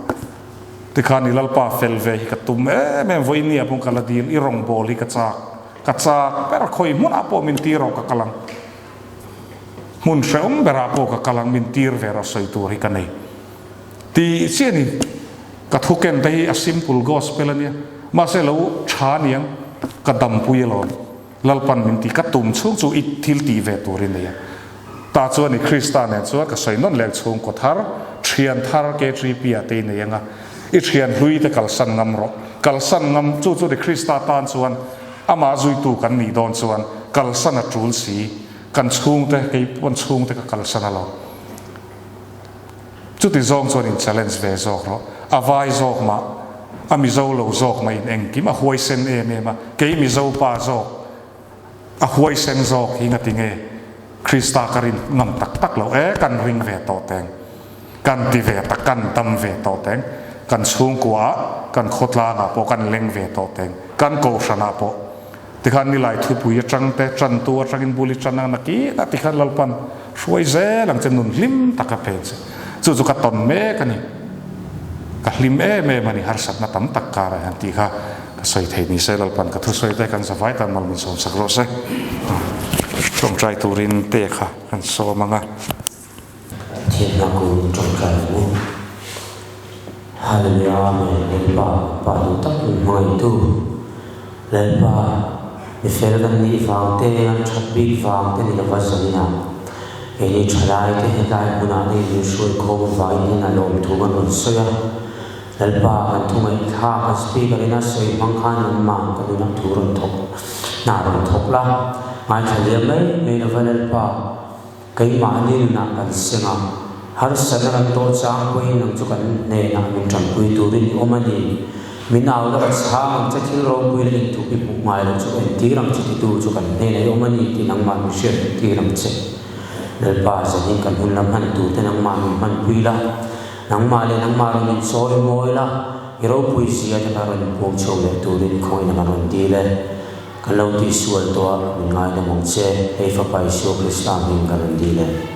ti khani lalpa fel ve hi ka tum me voi ni apun kala dil i rong bol hi ka cha per khoi mun apo min ti ro ka kalang mun seong bera po ka kalang min tir vera soi tur hi ka nei ti siani ka thuken dei a simple gospel ania ma se lo tha niang ka dam pui lo lalpan min ti ka tum chung chu it thil ti ve turin nei ta chuan ni Krista ne chuan ka soi non lek chung ko thar thian thar ke tri pia te nei anga i thian hlui te kal san ngam ro kal san ngam chu ni Krista tan chuan ama zui tu kan ni don chuan kal san a tul si kan chung te ke pon chung te ka kal san alo chu ti zong chuan in challenge ve zok ro avai zok ma ami zo lo zok ma in eng ki ma huai sen e ma ke mi zo pa zok a huai sen zok hi nga tinge Krista karin ngam tak lo kan ring ve to teng kan ti ve ta kan tam ve to teng kan chung kwa kan khotla nga po kan leng ve to teng kan ko sana po ti khan ni lai thu pui atang te chan tu atangin buli chanang na ki ta ti khan lalpan shoi ze lang chen nun lim taka pen se chu ka ton me kani ka lim me mani har sat na tam tak ka ra han ti kha ka soi thei ni se lalpan ka thu soi te kan sa vai tan mal min som sak ro se trong trai turin te kha kan so manga thiên na ku trong trai mu hallelujah me pa du tak mai tu len pa mi fel kan ni fang te an chat bi fang te ni la vasalina e ni chalai te hedai puna ni ni shoi khom vai ni na lom thu man on soya len pa kan thu mai tha ka speaker ina soi mang khan man ka du na thu ron thok na ron thok la mai thaliam mai me na valan pa kai ma ni na kan senga har sanaram to chang pui nang chu kan ne na min tram pui tu rin omani min aw la chang cha thil ro pui rin tu pi pu mai lo chu en ti ram chi tu chu kan ne na omani ti nang ma mi she ti ram che del pa sa hin kan hun lam han tu te nang ma mi man pui la nang ma le nang ma ro min soi moi la ro pui si ya ta ro pu chu le tu rin khoi na ma ron ti le kan lo ti sual to min ngai na mong che ei fa pai sio Krista min kan di le